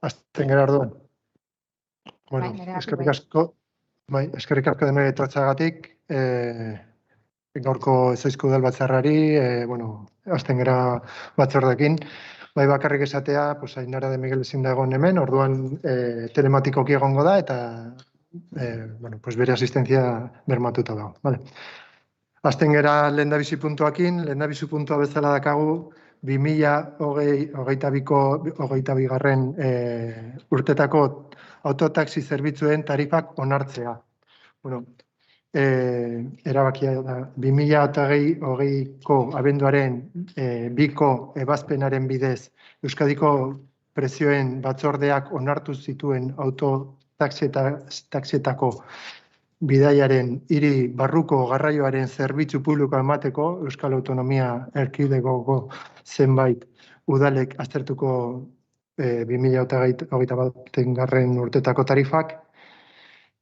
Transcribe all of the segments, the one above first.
Azten gara orduan. Bueno, eskerrik asko denoi etortzeagatik. Gaurko Ezoizko Udal Batzarrari, azten gara batzordekin. Bai bakarrik esatea, Ainara de Miguel ezin dagoen hemen, orduan telematikoki egongo da, eta bere asistentzia bermatuta dago. Azten gara lehendabizi puntuakin, lehendabizi puntua bezala dakagu, 2022 urtetako autotaxi zerbitzuen tarifak onartzea. Erabakia da, 2022ko abenduaren 2ko ebazpenaren bidez Euskadiko prezioen batzordeak onartu zituen autotaxietako bidaiaren hiri barruko garraioaren zerbitzu publikoa emateko Euskal Autonomia Erkidegoko zenbait udalek aztertuko 2021 urtetako tarifak.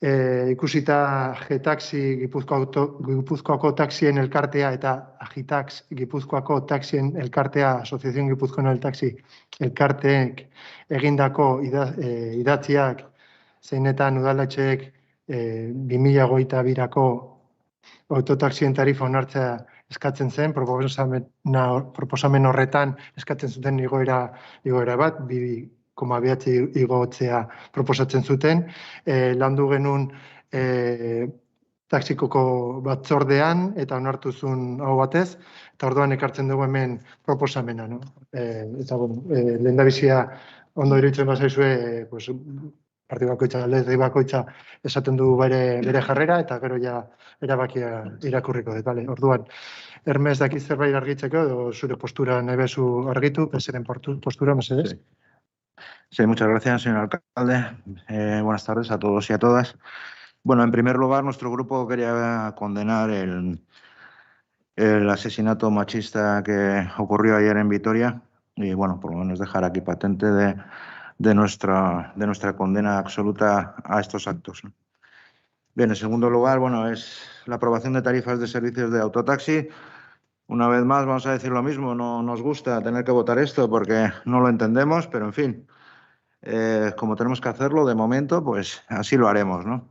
Ikusita Getaxi Gipuzkoako taxien elkartea eta Agitax Gipuzkoako taxien elkartea, Asociación Guipuzcoana del Taxi elkarteek egindako idatziak zeinetan udaletxeek 2022ko autotaxien tarifa onartzea eskatzen zen, proposamen horretan eskatzen zuten igoera bat, 2,9 igotzea proposatzen zuten, landu genuen taxikoko batzordean eta onartu zuen hau batez, eta orduan ekartzen dugu hemen proposamena. Eta lehendabizia ondo iruditzen bazaizue, partidu bakoitza, alderdi bakoitza esaten du bere jarrera, eta gero ja erabakia irakurriko dut. Orduan, Hermes daki zerbait argitzeko, edo zure postura nahi bezu argitu, peseren postura, mesedez? Sí, muchas gracias, señor alcalde. Buenas tardes a todos y a todas. Bueno, en primer lugar, nuestro grupo quería condenar el asesinato machista que ocurrió ayer en Vitoria y, bueno, por lo menos dejar aquí patente de nuestra condena absoluta a estos actos. Bien, en segundo lugar, bueno, es la aprobación de tarifas de servicios de autotaxi. Una vez más, vamos a decir lo mismo, no nos gusta tener que votar esto porque no lo entendemos, pero en fin, como tenemos que hacerlo de momento, pues así lo haremos, ¿no?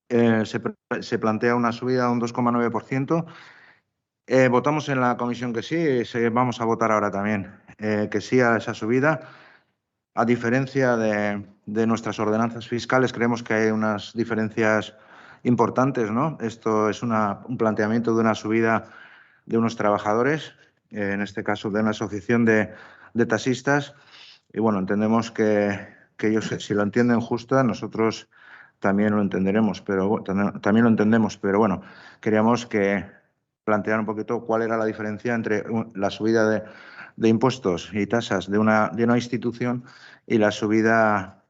Se plantea una subida de un 2,9%. Votamos en la comisión que sí, vamos a votar ahora también que sí a esa subida. A diferencia de nuestras ordenanzas fiscales, creemos que hay unas diferencias importantes, ¿no? Esto es un planteamiento de una subida de unos trabajadores, en este caso de una asociación de taxistas, y bueno, entendemos que ellos, si lo entienden justo, nosotros también lo entenderemos, pero bueno, queríamos plantear un poquito cuál era la diferencia entre la subida de impuestos y tasas de una institución y la subida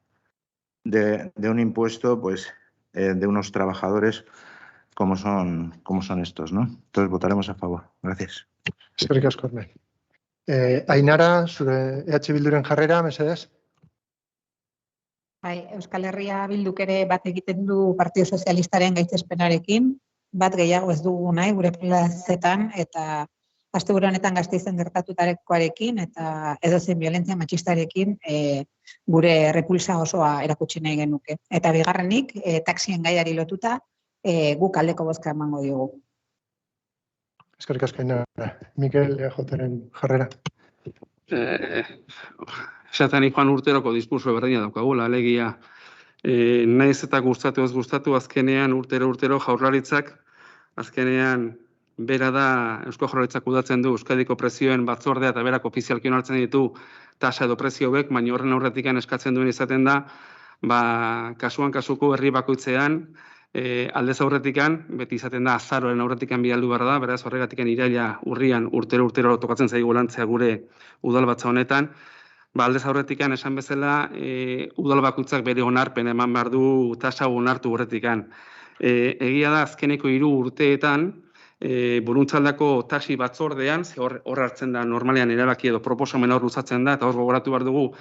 de un impuesto, pues, de unos trabajadores como son estos, ¿no? Entonces votaremos a favor. Gracias. Eskerrik asko, Hermes. Ainara, zure Bilduren jarrera, mesedez? Euskal Herria Bilduk ere bat egiten du Partido Sozialistaren gaitzespenarekin, bat gehiago ez dugu nahi gure plazetan, eta asteburu honetan Gasteizen gertatutakoarekin eta edozein biolentzia matxistarekin gure repulsa osoa erakutsi nahi genuke. Eta bigarrenik, taxien gaiari lotuta, guk aldeko bozka emango diogu. Eskerrik asko, Ainara. Mikel EJren jarrera. Esaten joan urteroko diskurso berdina daukagula, alegia naiz eta gustatu ez gustatu, azkenean urtero Jaurlaritzak, azkenean bera da Eusko Jaurlaritzak kudeatzen du Euskadiko prezioen batzordea eta berak ofizialki onartzen ditu tasa edo prezio hauek, baina horren aurretik eskatzen duen izaten da, kasuko herri bakoitzean, aldez aurretikan, beti izaten da azaroren aurretikan bialdu behar da, beraz horregatikan iraila urrian urtero tokatzen zaigu lantzea gure udalbatza honetan, aldez aurretikan esan bezala udal bakoitzak bere onarpen eman behar du tasa onartu horretikan. Egia da azkeneko 3 urteetan, Buruntzaldako taxi batzordean, hor hartzen da normalean erabaki edo proposamen hor luzatzen da, eta hor gogoratu behar dugu,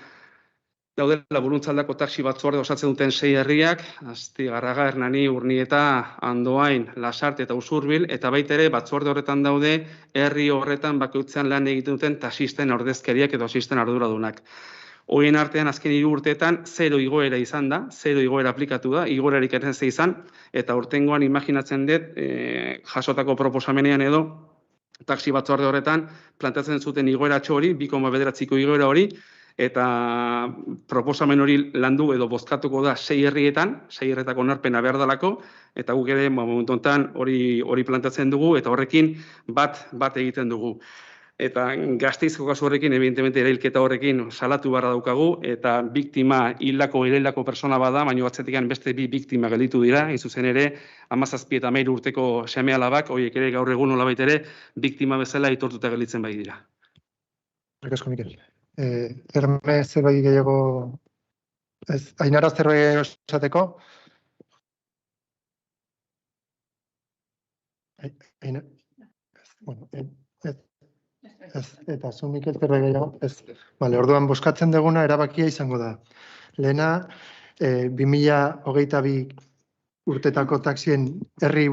daudela Buruntzaldako taxi batzorde osatzen duten 6 herriak, Astigarraga, Hernani, Urnieta, Andoain, Lasarte eta Usurbil, eta baita ere batzorde horretan daude herri horretan bakoitzean lan egiten duten taxisten ordezkariak edo taxisten arduradunak. Horien artean azken 3 urteetan 0 igoera izan da, 0 igoera aplikatu da, igoerarik ez izan, eta urtengoan imaginatzen dut jasotako proposamenean edo taxi batzorde horretan planteatzen zuten igoeratxo hori, 2,9ko igoera hori, eta proposamen hori landu edo bozkatuko da 6 herrietan, 6 herrietako onarpena behar dalako, eta guk ere momentu honetan hori planteatzen dugu, eta horrekin bat egiten dugu. Eta Gasteizko kasu horrekin, evidentemente, erailketa horrekin salatu beharra daukagu, eta biktima hilako persona bada, baina atzetik beste 2 biktima gelditu dira, hain zuzen ere, 17 eta 13 urteko seme-alabak, horiek ere gaur egun nolabait ere, biktima bezala aitortuta gelditzen bai dira. Eskerrik asko, Mikel. Herme zerbait gehiago, Ainara zerbait esateko? Bueno, eta zu, Mikel, zerbait gehiago? Ez. Vale, orduan, bozkatzen duguna erabakia izango da. Lehena, 2022 urtetako taxien herri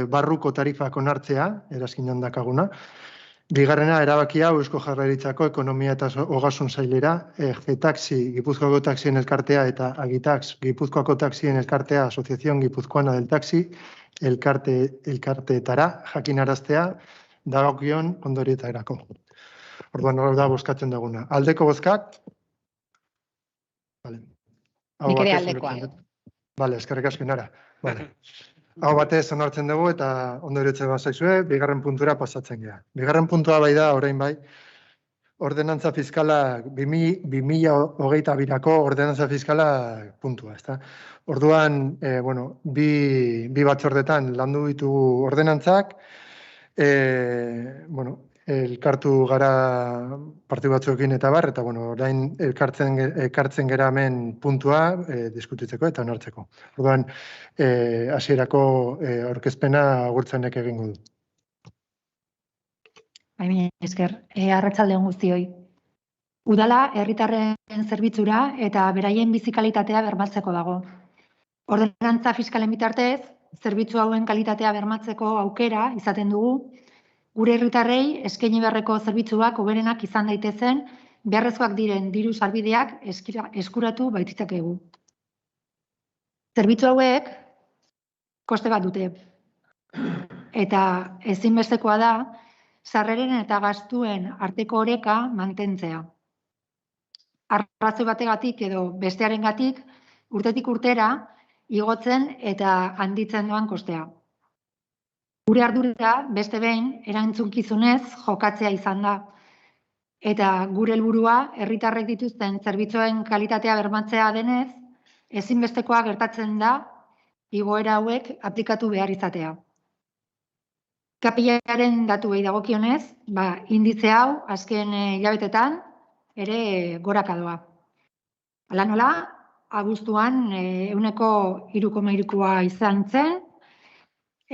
barruko tarifak onartzea, erazkin handakaguna. Bigarrena, erabakia Eusko Jaurlaritzako Ekonomia eta Ogasun Sailera, Getaxi, Gipuzkoako Taxien Elkartea eta Agitax, Gipuzkoako Taxien Elkartea, Asociación Guipuzcoana del Taxi, elkarteetara jakinaraztea, dagokion ondorietarako. Orduan, hor da bozkatzen duguna. Aldeko bozkat? Nik ere aldekoa. Bale, eskerrik asko, Ainara. Hau batez onartzen dugu eta ondoriotze bat zaizue, bigarren puntura pasatzen gara. Bigarren puntua bai da, orain bai, ordenantza fiskala 2022ko ordenantza fiskala puntua, ezta? Orduan, bi batzordetan landu ditugu ordenantzak, elkartu gara partidu batzuekin eta bar, eta orain elkartzen gera hemen puntua diskutitzeko eta onartzeko. Orduan, hasierako aurkezpena Agurtzanek egingo du. Bai, esker. Arratsaldeon guztioi. Udala herritarren zerbitzura eta beraien bizi kalitatea bermatzeko dago. Ordenantza fiskalen bitartez, zerbitzu hauen kalitatea bermatzeko aukera izaten dugu, gure herritarrei eskaini beharreko zerbitzuak hoberenak izan daitezen, beharrezkoak diren diru sarbideak eskuratu baititzakegu. Zerbitzu hauek koste bat dute. Eta ezinbestekoa da sarreren eta gastuen arteko oreka mantentzea. Arrazoi bategatik edo bestearengatik urtetik urtera igotzen eta handitzen doan kostea. Gure ardura beste behin erantzunkizunez jokatzea izan da. Eta gure helburua herritarrek dituzten zerbitzuen kalitatea bermatzea denez, ezinbestekoa gertatzen da igoera hauek aplikatu behar izatea. KPIaren datuei dagokionez, indize hau azken hilabetetan ere goraka doa. Hala nola, abuztuan 3,3koa izan zen,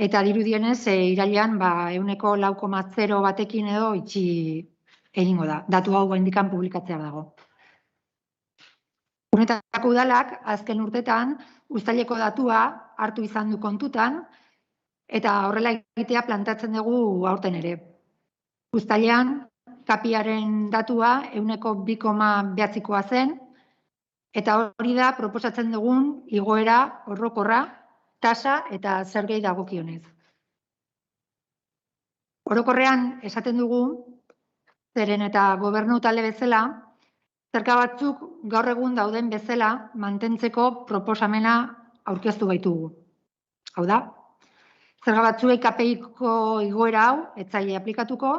eta dirudienez irailean 4,0 batekin edo itxi egingo da. Datu hau indikan publikatzea dago. Honetako udalak azken urtetan uztaileko datua hartu izan du kontutan, eta horrela egitea plantatzen dugu aurten ere. Uztailean KPIaren datua 2,2koa zen, eta hori da proposatzen dugun igoera orokorra, tasa eta zergei dagokionez. Orokorrean esaten dugu, zeren eta gobernu talde bezala, zerga batzuk gaur egun dauden bezala mantentzeko proposamena aurkeztu baitugu. Hau da, zerga batzuei KPIko igoera hau etzaile aplikatuko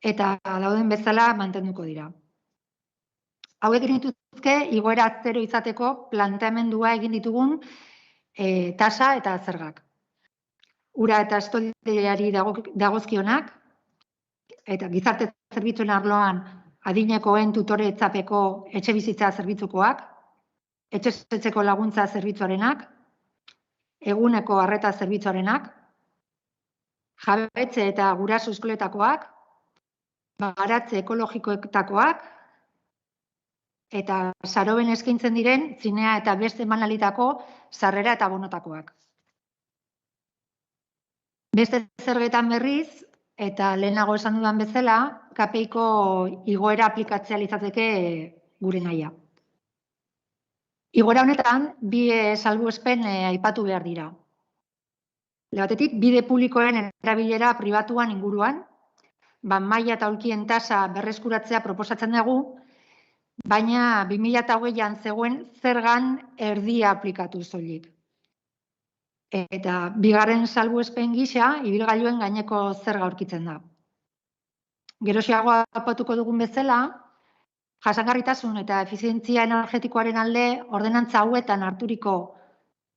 eta dauden bezala mantenduko dira. Hauek dituzke igoera 0 izateko planteamendua egin ditugun tasa eta zergak. Ura eta estoldeari dagozkionak, eta gizarte zerbitzuen arloan adinekoen tutoretzapeko etxe bizitza zerbitzukoak, etxezetzeko laguntza zerbitzuarenak, eguneko arreta zerbitzuarenak, jabetze eta guraso eskoletakoak, baratze ekologikoetakoak, eta saroben eskaintzen diren zinea eta beste emanalitako sarrera eta bonotakoak. Beste zergetan berriz, eta lehenago esan dudan bezala, KPIko igoera aplikatzea litzateke gure nahia. Igoera honetan, bi salbuespen aipatu behar dira. Batetik, bide publikoen erabilera pribatuan inguruan, maila eta aulkien tasa berreskuratzea proposatzen dugu, baina 2020an zegoen zergan erdia aplikatu soilik. Eta bigarren salbuespen gisa, ibilgailuen gaineko zerga aurkitzen da. Geroxeago aipatuko dugun bezala, jasangarritasun eta efizientzia energetikoaren alde ordenantza hauetan harturiko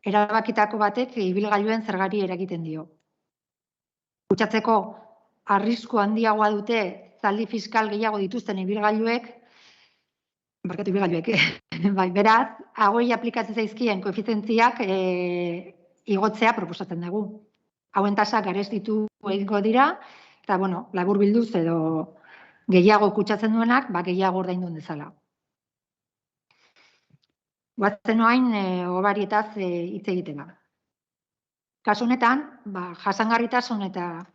erabakitako batek ibilgailuen zergari eragiten dio. Kutsatzeko arrisku handiagoa dute zaldi fiskal gehiago dituzten ibilgailuek, beraz, hauei aplikatzen zaizkien koefizientziak igotzea proposatzen dugu. Hauen tasak garestitu egingo dira, eta, labur bilduz edo gehiago kutsatzen duenak, gehiago ordainduen dezala. Guazen oain, hobarietaz hitz egitela. Kasu honetan, jasangarritasun eta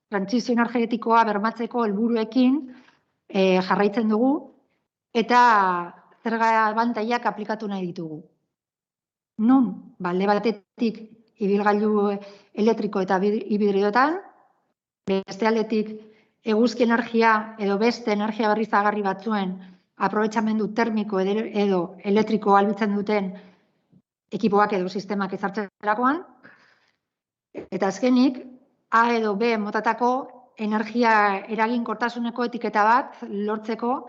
trantsizio energetikoa bermatzeko helburuekin jarraitzen dugu, eta zerga abantailak aplikatu nahi ditugu. Nun, alde batetik ibilgailu elektriko eta hibridoetan, beste aldetik eguzki energia edo beste energia berriztagarri batzuen aprobetxamendu termiko edo elektriko ahalbidetzen duten ekipoak edo sistemak ezartzerakoan, eta azkenik, A edo B motatako energia eraginkortasuneko etiketa bat lortzeko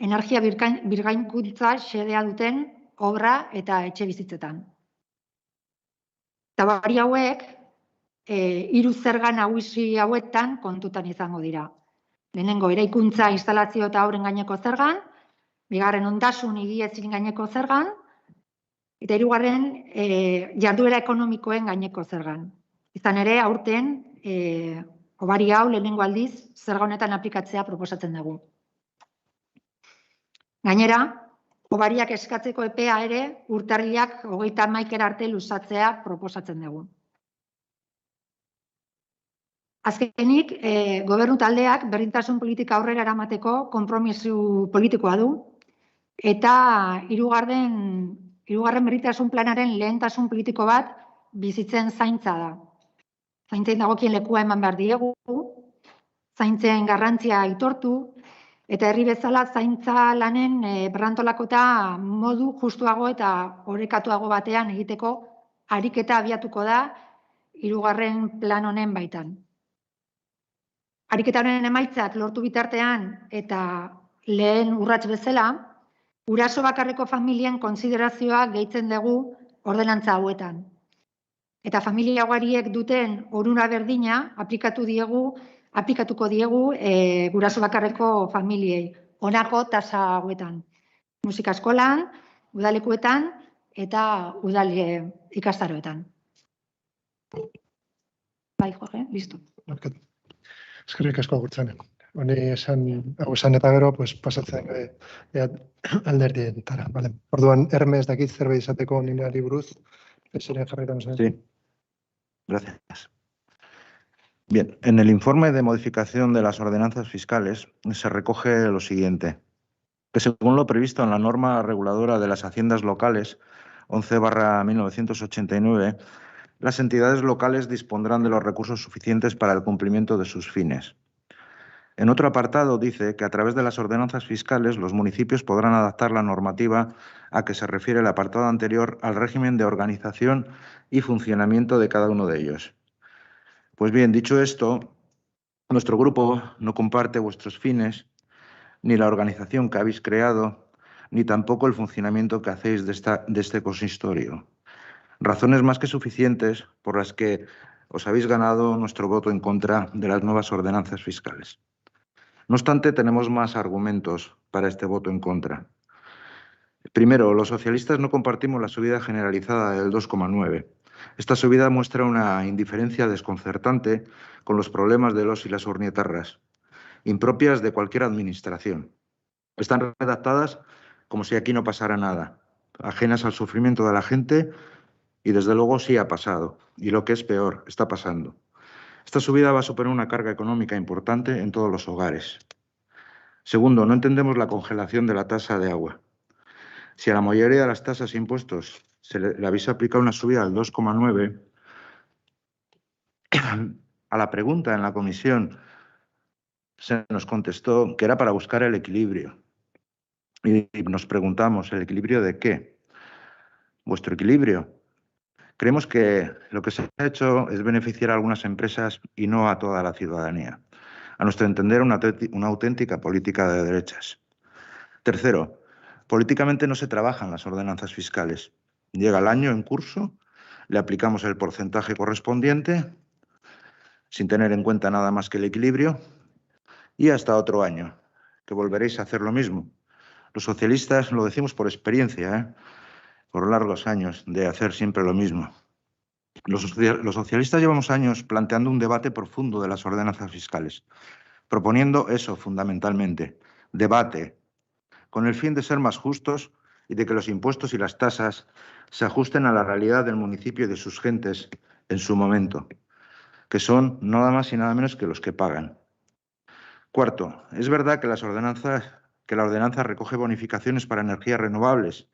energia birgaikuntza xedea duten obra eta etxe bizitzetan. Eta bari hauek, 3 zerga nagusi hauetan kontutan izango dira. Lehenengo, eraikuntza, instalazio eta obren gaineko zergan, bigarren, ondasun higiezin gaineko zergan, eta hirugarren, jarduera ekonomikoen gaineko zergan. Izan ere, aurten, hobari hau lehenengo aldiz, zerga honetan aplikatzea proposatzen dugu. Gainera, hobariak eskatzeko epea ere, urtarrilak 31 arte luzatzea proposatzen dugu. Azkenik, gobernu taldeak berdintasun politika aurrera eramateko konpromiso politikoa du, eta hirugarren berdintasun planaren lehentasun politiko bat bizitzen zaintza da. Zaintzen dagokien lekua eman behar diegu, zaintzen garrantzia aitortu, eta herri bezala zaintza lanen berrantolakota modu justuago eta orekatuago batean egiteko ariketa abiatuko da 3. plan honen baitan. Ariketaren emaitzak lortu bitartean eta lehen urrats bezala, guraso bakarreko familien konsiderazioa gehitzen dugu ordenantza hauetan. Eta familia ugariek duten onura berdina aplikatuko diegu guraso bakarreko familiei, honako tasa hauetan. Musika eskolan, udalekuetan eta udal ikastaroetan. Bai, Jorge, listo. Eskerrik asko agurtzen. Honi esan eta gero, pasatzen alderdietara. Orduan, Hermes dakit zerbait izateko lineari buruz, eseren jarraitan zen. Sí. Gracias. Bien, en el informe de modificación de las ordenanzas fiscales se recoge lo siguiente, que según lo previsto en la norma reguladora de las haciendas locales 11/1989, las entidades locales dispondrán de los recursos suficientes para el cumplimiento de sus fines. En otro apartado dice que a través de las ordenanzas fiscales los municipios podrán adaptar la normativa a que se refiere el apartado anterior al régimen de organización y funcionamiento de cada uno de ellos. Pues bien, dicho esto, nuestro grupo no comparte vuestros fines, ni la organización que habéis creado, ni tampoco el funcionamiento que hacéis de este consistorio. Razones más que suficientes por las que os habéis ganado nuestro voto en contra de las nuevas ordenanzas fiscales. No obstante, tenemos más argumentos para este voto en contra. Primero, los socialistas no compartimos la subida generalizada del 2,9. Esta subida muestra una indiferencia desconcertante con los problemas de los y las urnietarras, impropias de cualquier administración. Están redactadas como si aquí no pasara nada, ajenas al sufrimiento de la gente y desde luego sí ha pasado. Y lo que es peor, está pasando. Esta subida va a suponer una carga económica importante en todos los hogares. Segundo, no entendemos la congelación de la tasa de agua. Si a la mayoría de las tasas e impuestos se le habéis aplicado una subida del 2,9, a la pregunta en la comisión se nos contestó que era para buscar el equilibrio. Y nos preguntamos, ¿el equilibrio de qué? Vuestro equilibrio. Creemos que lo que se ha hecho es beneficiar a algunas empresas y no a toda la ciudadanía. A nuestro entender, una auténtica política de derechas. Tercero, políticamente no se trabajan las ordenanzas fiscales. Llega el año en curso, le aplicamos el porcentaje correspondiente, sin tener en cuenta nada más que el equilibrio, y hasta otro año, que volveréis a hacer lo mismo. Los socialistas lo decimos por experiencia, por largos años de hacer siempre lo mismo. Los socialistas llevamos años planteando un debate profundo de las ordenanzas fiscales, proponiendo eso fundamentalmente, debate, con el fin de ser más justos y de que los impuestos y las tasas se ajusten a la realidad del municipio y de sus gentes en su momento, que son nada más y nada menos que los que pagan. Cuarto, es verdad que la ordenanza recoge bonificaciones para energías renovables,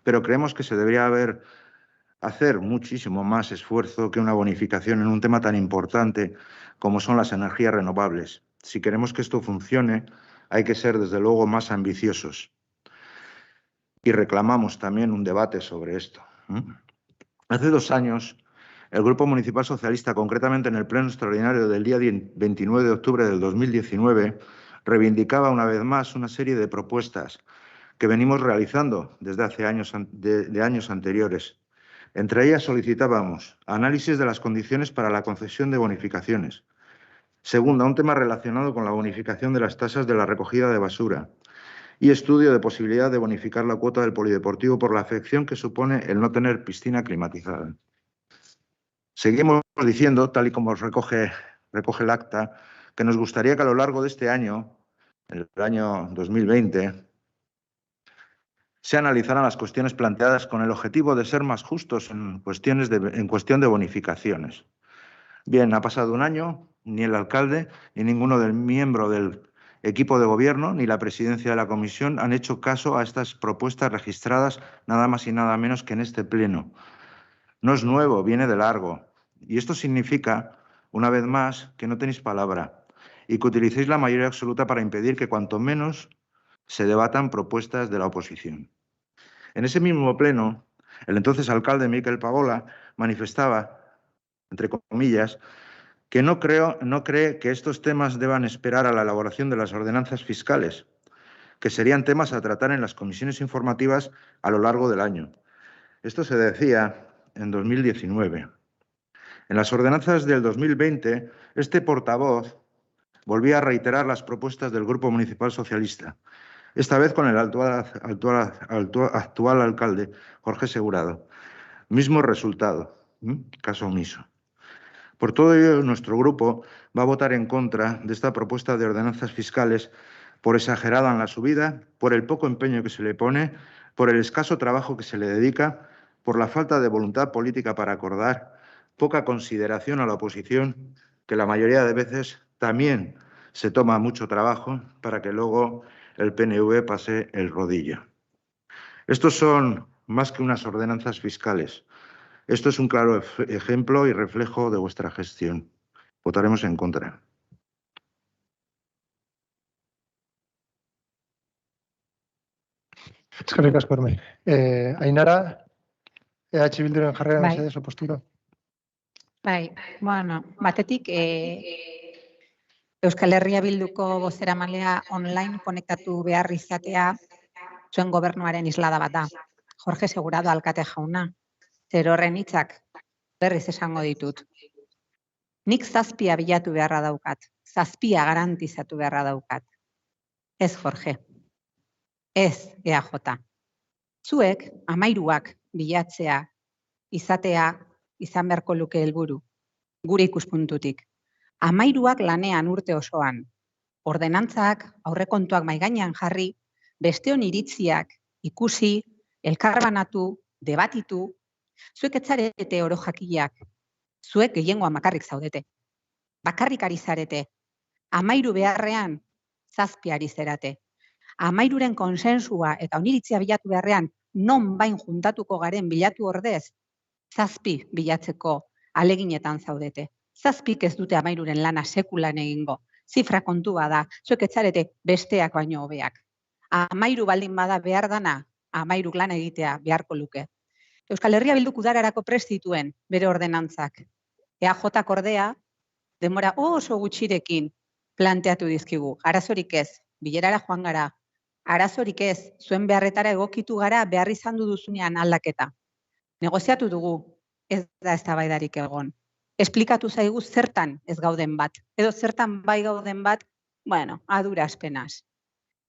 pero creemos que se debería hacer muchísimo más esfuerzo que una bonificación en un tema tan importante como son las energías renovables. Si queremos que esto funcione, hay que ser, desde luego, más ambiciosos. Y reclamamos también un debate sobre esto. Hace 2 años, el Grupo Municipal Socialista, concretamente en el Pleno Extraordinario del día 29 de octubre del 2019, reivindicaba una vez más una serie de propuestas que venimos realizando desde hace años anteriores. Entre ellas solicitábamos análisis de las condiciones para la concesión de bonificaciones. Segunda, un tema relacionado con la bonificación de las tasas de la recogida de basura y estudio de posibilidad de bonificar la cuota del polideportivo por la afección que supone el no tener piscina climatizada. Seguimos diciendo, tal y como recoge el acta, que nos gustaría que a lo largo de este año, el año 2020, se analizaran las cuestiones planteadas con el objetivo de ser más justos en cuestión de bonificaciones. Bien, ha pasado un año, ni el alcalde ni ninguno del miembro del equipo de gobierno ni la presidencia de la comisión han hecho caso a estas propuestas registradas nada más y nada menos que en este pleno. No es nuevo, viene de largo. Y esto significa, una vez más, que no tenéis palabra y que utilicéis la mayoría absoluta para impedir que cuanto menos se debatan propuestas de la oposición. En ese mismo pleno, el entonces alcalde Miquel Pavola manifestaba, entre comillas, que no cree que estos temas deban esperar a la elaboración de las ordenanzas fiscales, que serían temas a tratar en las comisiones informativas a lo largo del año. Esto se decía en 2019. En las ordenanzas del 2020, este portavoz volvía a reiterar las propuestas del Grupo Municipal Socialista, esta vez con el actual alcalde, Jorge Segurado. Mismo resultado, caso omiso. Por todo ello, nuestro grupo va a votar en contra de esta propuesta de ordenanzas fiscales por exagerada en la subida, por el poco empeño que se le pone, por el escaso trabajo que se le dedica, por la falta de voluntad política para acordar, poca consideración a la oposición, que la mayoría de veces también se toma mucho trabajo para que luego el PNV pase el rodillo. Estos son más que unas ordenanzas fiscales. Esto es un claro ejemplo y reflejo de vuestra gestión. Votaremos en contra. Eskerrik asko, Herme. Ainara, EH Bilduren jarrera Bai. mesedez, postura. Bai, bueno, batetik Euskal Herria Bilduko bozeramalea online konektatu behar izatea zuen gobernuaren islada bat da. Jorge Segurado alkate jauna, zer horren hitzak berriz esango ditut. Nik 7 bilatu beharra daukat, 7 garantizatu beharra daukat. Ez Jorge, ez EAJ. Zuek 13 bilatzea izatea izan beharko luke helburu, gure ikuspuntutik. 13 lanean urte osoan, ordenantzak, aurrekontuak maigainan jarri, besteon iritziak ikusi, elkarbanatu, debatitu, zuek etzarete oro jakiak, zuek gehiengoa bakarrik zaudete. Bakarrik ari zarete, 13 beharrean 7 ari zerate. 13ren konsensua eta oniritzia bilatu beharrean non bain juntatuko garen bilatu ordez, 7 bilatzeko aleginetan zaudete. 7 ez dute 13 lana sekulan egingo. Zifra kontua da, zuek etzarete besteak baino hobeak. 13 baldin bada behar dana, 13 lan egitea beharko luke. Euskal Herria Bilduk udararako prest dituen bere ordenantzak. EAJak ordea, denbora oso gutxirekin planteatu dizkigu. Arazorik ez, bilerara joan gara. Arazorik ez, zuen beharretara egokitu gara behar izan duzunean aldaketa. Negoziatu dugu, ez da eztabaidarik egon. Esplikatu zaigu zertan ez gauden bat, edo zertan bai gauden bat, bueno, adurazpenaz.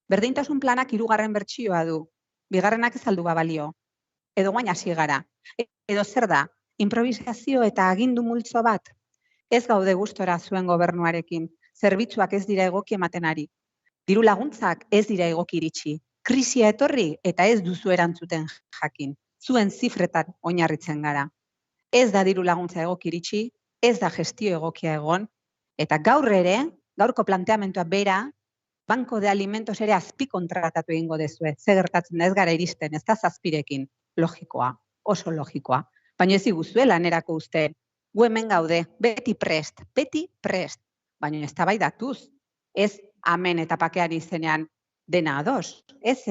Berdintasun planak 3. bertsioa du, 2. ez aldu balio, edo guain hasi gara. Edo zer da, improvisazio eta agindu multzo bat, ez gaude gustora zuen gobernuarekin, zerbitzuak ez dira egoki ematen ari. Diru laguntzak ez dira egoki iritsi, krisia etorri eta ez duzu erantzuten jakin. Zuen zifretan oinarritzen gara. Ez da diru laguntza egoki iritsi, ez da gestio egokia egon, eta gaur ere, gaurko planteamentua bera, Banco de Alimentos ere azpikontratatu egingo dezue. Ze gertatzen da ez gara iristen, ez da zazpirekin. Logikoa, oso logikoa. Baina ez diguzue lanerako uste, gu hemen gaude, beti prest, baina eztabaidatuz, ez amen eta pakean izenean dena ados. Ez,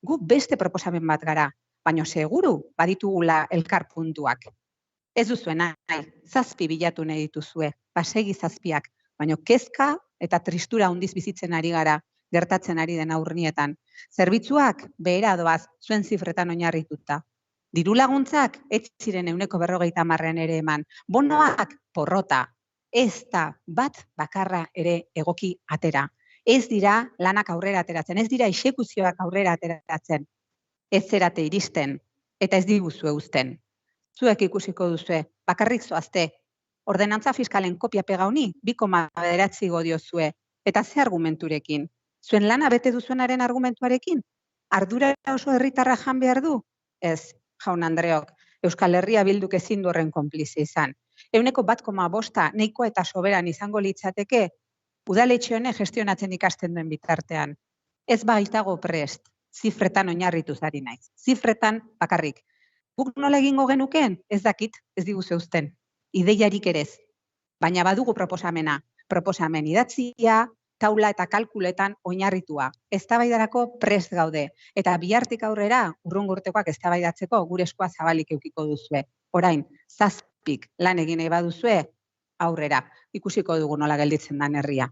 gu beste proposamen bat gara, baina seguru baditugula elkar puntuak. Ez duzuen nahi, 7 bilatu nahi dituzue, basegi 7ak, baina kezka eta tristura handiz bizitzen ari gara, gertatzen ari den aurnietan. Zerbitzuak behera doaz zuen zifretan oinarrituta. Diru laguntzak ez ziren 150 ere eman. Bonoak porrota. Ez da bat bakarra ere egoki atera. Ez dira lanak aurrera ateratzen, ez dira exekuzioak aurrera ateratzen. Ez zerate iristen eta ez diguzue uzten. Zuek ikusiko duzue, bakarrik zoazte. Ordenantza fiskalen kopia pegauni 2,9 diozue. Eta ze argumenturekin? Zuen lana bete duzuenaren argumentuarekin? Ardura oso herritarra jan behar du? Ez, jaun Andreok, Euskal Herria Bilduk ezin du horren konplize izan. 1,5 nahikoa eta soberan izango litzateke, udaletxe honek gestionatzen ikasten duen bitartean. Ez baitago prest, zifretan oinarrituz ari naiz. Zifretan bakarrik. Guk nola egingo genukeen? Ez dakit, ez diguze uzten. Ideiarik ere ez. Baina badugu proposamena. Proposamen idatzia, taula eta kalkuletan oinarritua. Eztabaidarako prest gaude. Eta bihartik aurrera, urrungo urtekoak eztabaidatzeko gure eskua zabalik eukiko duzue. Orain, 7 lan egin nahi baduzue, aurrera. Ikusiko dugu nola gelditzen den herria.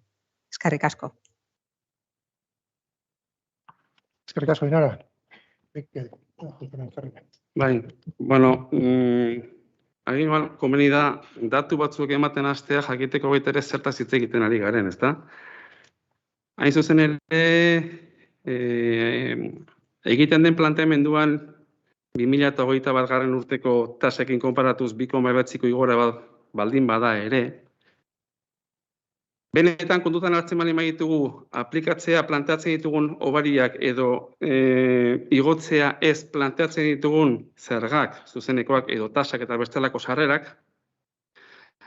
Eskerrik asko. Eskerrik asko, Ainara. Bai, bueno, igual, komeni da, datu batzuk ematen hastea jakiteko baita ere zertaz hitz egiten ari garen, ezta? Hain zuzen ere, egiten den planteamenduan 2021 urteko tasekin konparatuz 2,9ko igora baldin bada ere, benetan kontutan hartzen bali maitugu aplikatzea planteatzen ditugun hobariak edo igotzea ez planteatzen ditugun zergak, zuzenekoak edo tasak eta bestelako sarrerak,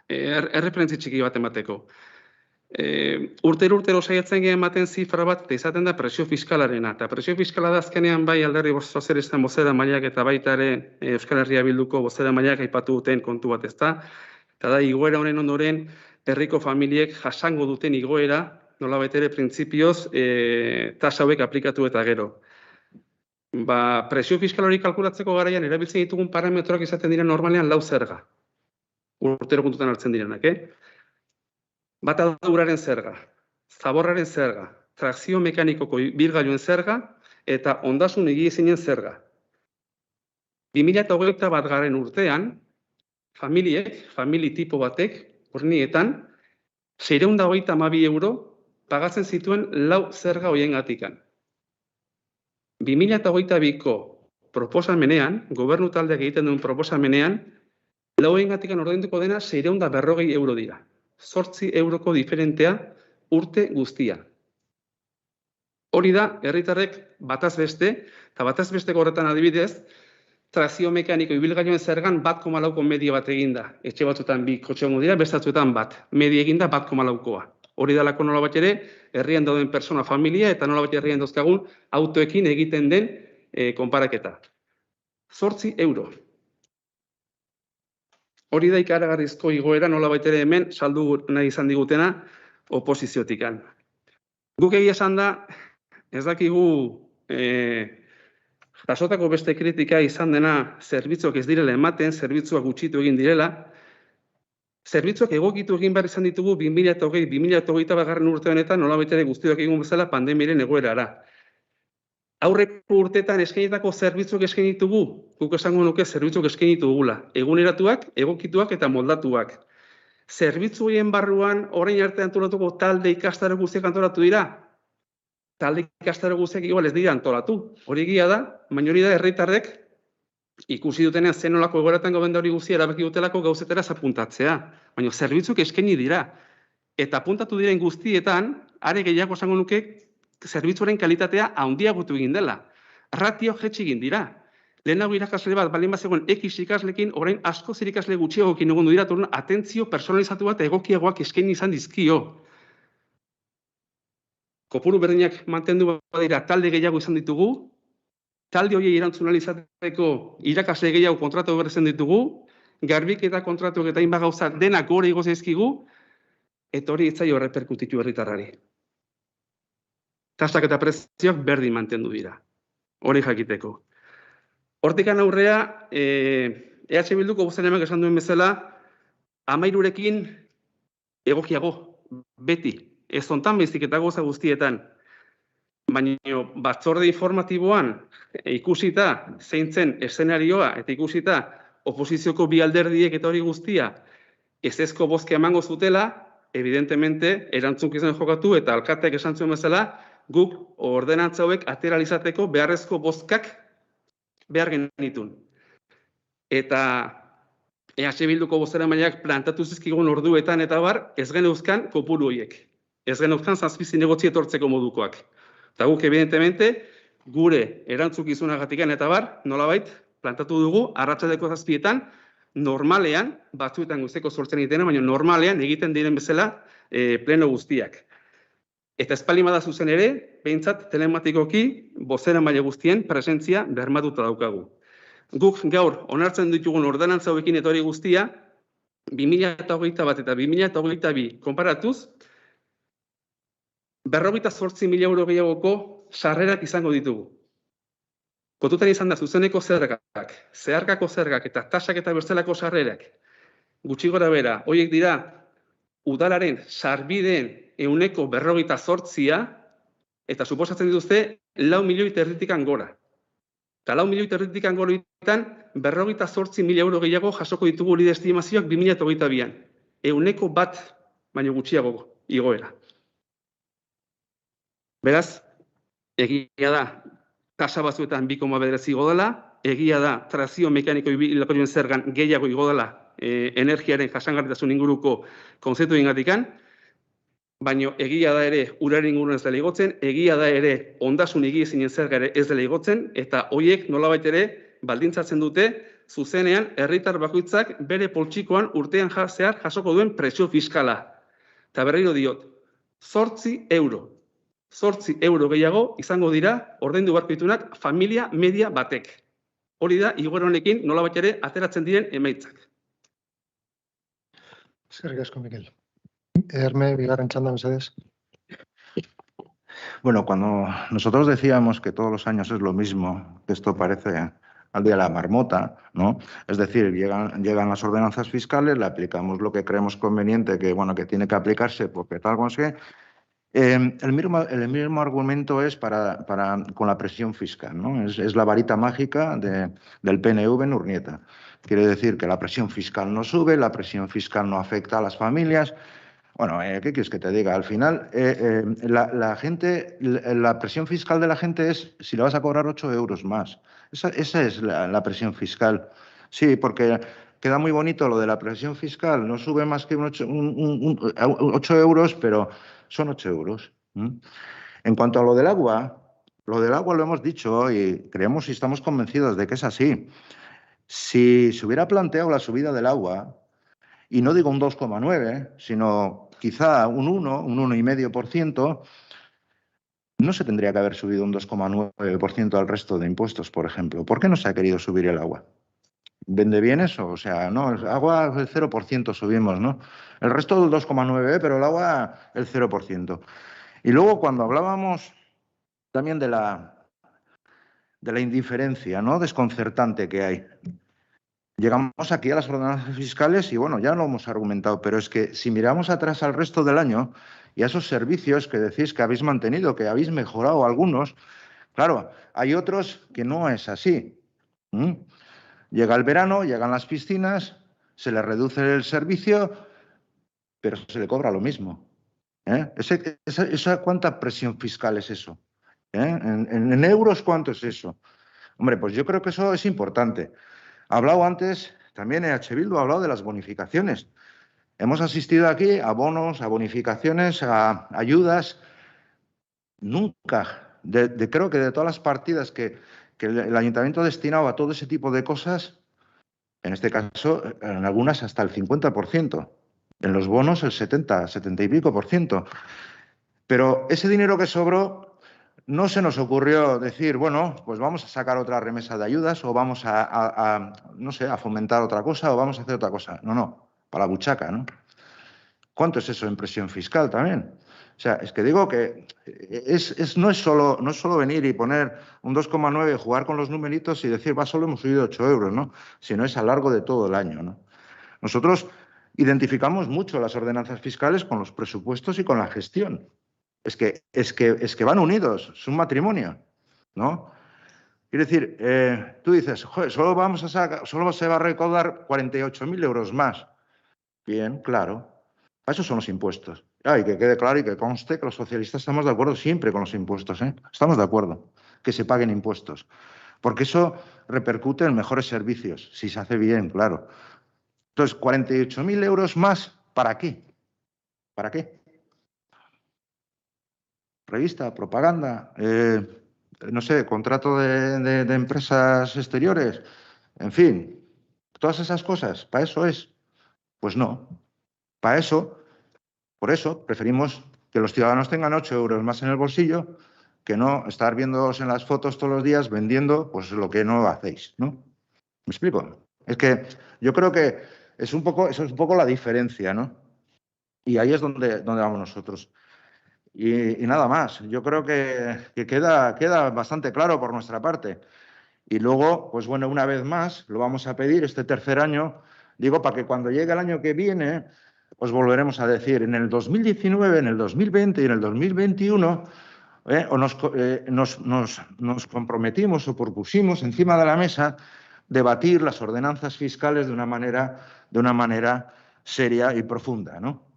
erreferentzi txiki bat emateko. Urtero saiatzen gehen ematen zifra bat eta izaten da presio fiskalarena. Eta presio fiskala da azkenean bai Alderdi Sozialisten bozeramaileak eta baita ere Euskal Herria Bilduko bozeramaileak aipatu duten kontu bat, ezta? Eta da igoera honen ondoren herriko familiek jasango duten igoera, nolabait ere printzipioz tasa hauek aplikatu eta gero. Presio fiskal hori kalkulatzeko garaian erabiltzen ditugun parametroak izaten dira normalean 4 zerga. Urtero kontutan hartzen direnak, Bata da uraren zerga, zaborraren zerga, trakzio mekanikoko ibilgailuen zerga eta ondasun higiezinen zerga. 2021 urtean, famili tipo batek, hornietan, 622 euro pagatzen zituen 4 zerga hoiengatikan. 2022ko proposamenean, gobernu taldeak egiten duen proposamenean, 4 hoiengatikan ordainduko dena 640 euro dira. 8 euroko diferentea urte guztia. Hori da, herritarrek bataz beste, eta bataz besteko horretan adibidez, trakzio mekaniko ibilgailuen zergan 1,4ko media bat eginda. Etxe batzuetan 2 kotxe egongo dira, bestatzuetan 1. Media eginda 1,4koa. Hori dalako nolabait ere, herrian dauden persona familia eta nolabait herrian dauzkagun autoekin egiten den konparaketa. 8 euro. Hori da ikaragarrizko igoera nolabait ere hemen saldu nahi izan digutena oposiziotikan. Guk egia esan da, ez dakigu jasotako beste kritika izan dena zerbitzuak ez direla ematen, zerbitzuak gutxitu egin direla. Zerbitzuak egokitu egin behar izan ditugu 2020-2021 urte honetan nolabait ere guztiak egun bezala pandemiaren egoerara. Aurreko urtetan eskainitako zerbitzuak eskaini ditugu, guk esango nuke zerbitzuak eskaini ditugula, eguneratuak, egokituak eta moldatuak. Zerbitzu horien barruan orain arte antolatuko talde ikastaro guztiak antolatu dira. Talde ikastaro guztiak igual ez dira antolatu. Hori egia da, baina hori da herritarrek ikusi dutenean zen nolako egoeratan gauden hori guztia erabaki dutelako gauzetara apuntatzea. Baina zerbitzuk eskaini dira. Eta apuntatu diren guztietan, are gehiago esango nuke, zerbitzuaren kalitatea handiagotu egin dela. Ratio jetxi egin dira. Lehenago irakasle bat, balin bazegoen X ikaslekin, orain asko zer ikasle gutxiagokin egon dira, torun atentzio personalizatu bat egokiagoak eskaini izan dizkio. Kopuru berdinak mantendu badira talde gehiago izan ditugu, talde horiei erantzun ahal izateko irakasle gehiago kontratu berrezen ditugu, garbiketa kontratuak eta hainbat gauza denak gore igo zaizkigu, eta hori ez zaio erreperkutitu herritarrari. Tasak eta prezioak berdin mantendu dira. Hori jakiteko. Hortikan aurrea, EH Bilduko bozeremak esan duen bezala, 13rekin egokiago, beti. Ez hontan baizik eta goza guztietan. Baina batzorde informatiboan ikusita zeintzen eszenarioa eta ikusita oposizioko bi alderdiek eta hori guztia ezezko bozka emango zutela, evidentemente erantzukizun jokatu eta alkateak esan zuen bezala, guk ordenantza hauek ateralizateko beharrezko bozkak behar genitun. Eta EH Bilduko bozeramaileak plantatu zizkigun orduetan eta bar, ez geneuzkan kopuru horiek. Ez geneuzkan 7 zinegotzi etortzeko modukoak. Eta guk, evidentemente, gure erantzukizunagatikan eta bar, nolabait, plantatu dugu, arratsaldeko 7etan, normalean, batzuetan guzteko sortzen egiten, baina normalean egiten diren bezala pleno guztiak. Eta espalin bada zuzen ere, behintzat telematikoki bozeramaile guztien presentzia bermatuta daukagu. Guk gaur onartzen ditugun ordenantza hauekin eta hori guztia, 2021 eta 2022 konparatuz, 58.000 euro gehiagoko sarrerak izango ditugu. Kontutan izan da zuzeneko zergak, zeharkako zergak eta tasak eta bestelako sarrerak. Gutxi gora bera, horiek dira udalaren sarbideen 48% eta suposatzen dituzte 4,5 milioi gora. Eta 4,5 milioi gora ditan 58.000 euro gehiago jasoko ditugu hori estimazioak 2022an. 1% baino gutxiago igoera. Beraz, egia da, tasa batzuetan 2,9 igo dela, egia da, trazio mekaniko ibilakorien zergan gehiago igo dela energiaren jasangarritasun inguruko kontzeptu ingatikan, baina egia da ere uraren inguruan ez dela igotzen, egia da ere ondasun higiezinen zerga ere ez dela igotzen, eta horiek nolabait ere baldintzatzen dute zuzenean herritar bakoitzak bere poltsikoan urtean zehar jasoko duen presio fiskala. Eta berriro diot, 8 euro. 8 euro gehiago izango dira ordaindu beharko dituenak familia media batek. Hori da, igoera honekin nolabait ere ateratzen diren emaitzak. Eskerrik asko, Mikel. Herme, bigarren txanda, mesedez. Bueno, cuando nosotros decíamos que todos los años es lo mismo, que esto parece al día de la marmota, ¿no? Es decir, llegan las ordenanzas fiscales, le aplicamos lo que creemos conveniente, que bueno, que tiene que aplicarse porque tal, como es que el mismo argumento es con la presión fiscal, ¿no? Es la varita mágica del PNV en Urnieta. Quiere decir que la presión fiscal no sube, la presión fiscal no afecta a las familias. Bueno, ¿qué quieres que te diga? Al final, la presión fiscal de la gente es si le vas a cobrar 8 euros más. Esa es la presión fiscal. Sí, porque queda muy bonito lo de la presión fiscal, no sube más que 8 euros, pero son 8 euros. En cuanto a lo del agua lo hemos dicho y creemos y estamos convencidos de que es así. Si se hubiera planteado la subida del agua, y no digo un 2,9, sino quizá un 1,5%, no se tendría que haber subido un 2,9% al resto de impuestos, por ejemplo. ¿Por qué no se ha querido subir el agua? ¿Vende bien eso? O sea, no, el agua el 0% subimos, ¿no? El resto del 2,9%, pero el agua el 0%. Y luego cuando hablábamos también de la indiferencia, ¿no?, desconcertante que hay. Llegamos aquí a las ordenanzas fiscales y, bueno, ya lo hemos argumentado, pero es que si miramos atrás al resto del año y a esos servicios que decís que habéis mantenido, que habéis mejorado algunos, claro, hay otros que no es así. Llega el verano, llegan las piscinas, se le reduce el servicio, pero se le cobra lo mismo. ¿Cuánta presión fiscal es eso? ¿En euros cuánto es eso? Hombre, pues yo creo que eso es importante. Ha hablado antes, también EH Bildu ha hablado de las bonificaciones. Hemos asistido aquí a bonos, a bonificaciones, a ayudas. Nunca, creo que de todas las partidas que el ayuntamiento ha destinado a todo ese tipo de cosas, en este caso, en algunas hasta el 50%. En los bonos el 70 y pico por ciento. Pero ese dinero que sobró, no se nos ocurrió decir, bueno, pues vamos a sacar otra remesa de ayudas o vamos no sé, a fomentar otra cosa o vamos a hacer otra cosa. No, para la buchaca, ¿no? ¿Cuánto es eso en presión fiscal también? O sea, es que digo que no es solo venir y poner un 2,9, jugar con los numeritos y decir, solo hemos subido 8 euros, ¿no? Sino es a lo largo de todo el año, ¿no? Nosotros identificamos mucho las ordenanzas fiscales con los presupuestos y con la gestión. Es que van unidos, es un matrimonio, ¿no? Quiere decir, tú dices, joder, solo se va a recaudar 48.000 euros más. Bien, claro. Para eso son los impuestos. Y que quede claro y que conste que los socialistas estamos de acuerdo siempre con los impuestos, ¿eh? Estamos de acuerdo que se paguen impuestos. Porque eso repercute en mejores servicios, si se hace bien, claro. Entonces, 48.000 euros más, ¿para qué? ¿Para qué? Revista, propaganda, no sé, contrato de empresas exteriores, en fin, todas esas cosas, ¿para eso es? Pues no. Para eso, por eso, preferimos que los ciudadanos tengan 8 euros más en el bolsillo que no estar viéndoos en las fotos todos los días vendiendo pues lo que no hacéis, ¿no? ¿Me explico? Es que yo creo que eso es un poco la diferencia, ¿no? Y ahí es donde vamos nosotros. Y nada más. Yo creo que queda bastante claro por nuestra parte. Y luego, pues bueno, una vez más, lo vamos a pedir este tercer año, digo, para que cuando llegue el año que viene, pues volveremos a decir, en el 2019, en el 2020 y en el 2021, nos comprometimos o propusimos encima de la mesa debatir las ordenanzas fiscales de una manera seria y profunda, ¿no?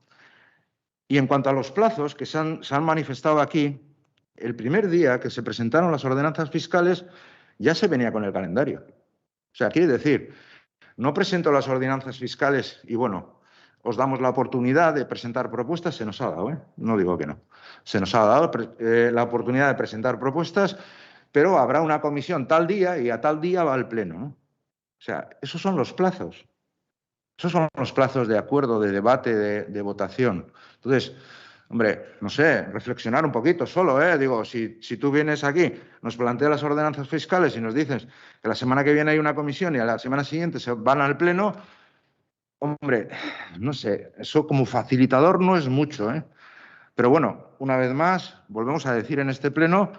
Y en cuanto a los plazos que se han manifestado aquí, el primer día que se presentaron las ordenanzas fiscales ya se venía con el calendario. O sea, quiere decir, no presento las ordenanzas fiscales y, bueno, os damos la oportunidad de presentar propuestas, se nos ha dado, no digo que no. Se nos ha dado la oportunidad de presentar propuestas, pero habrá una comisión tal día y a tal día va al pleno, ¿no? O sea, esos son los plazos. Esos son los plazos de acuerdo, de debate, de votación. Entonces, hombre, no sé, reflexionar un poquito solo, Digo, si tú vienes aquí, nos planteas las ordenanzas fiscales y nos dices que la semana que viene hay una comisión y a la semana siguiente se van al pleno, hombre, no sé, eso como facilitador no es mucho, Pero bueno, una vez más, volvemos a decir en este pleno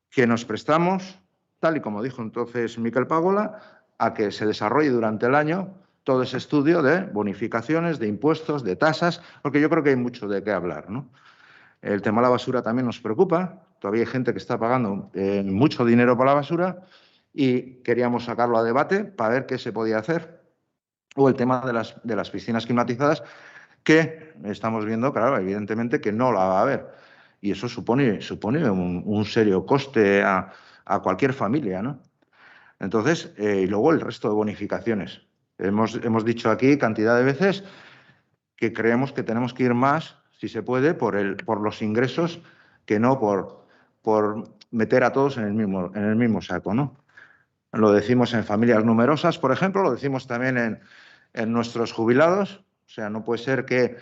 que nos prestamos, tal y como dijo entonces Miquel Pagola, a que se desarrolle durante el año todo ese estudio de bonificaciones, de impuestos, de tasas, porque yo creo que hay mucho de qué hablar, ¿no? El tema de la basura también nos preocupa. Todavía hay gente que está pagando mucho dinero por la basura y queríamos sacarlo a debate para ver qué se podía hacer. O el tema de las piscinas climatizadas, que estamos viendo, claro, evidentemente que no la va a haber. Y eso supone un serio coste a cualquier familia, ¿no? Entonces, y luego el resto de bonificaciones. Hemos dicho aquí cantidad de veces que creemos que tenemos que ir más, si se puede, por los ingresos que no por meter a todos en el mismo saco, ¿no? Lo decimos en familias numerosas, por ejemplo, lo decimos también en nuestros jubilados. O sea, no puede ser que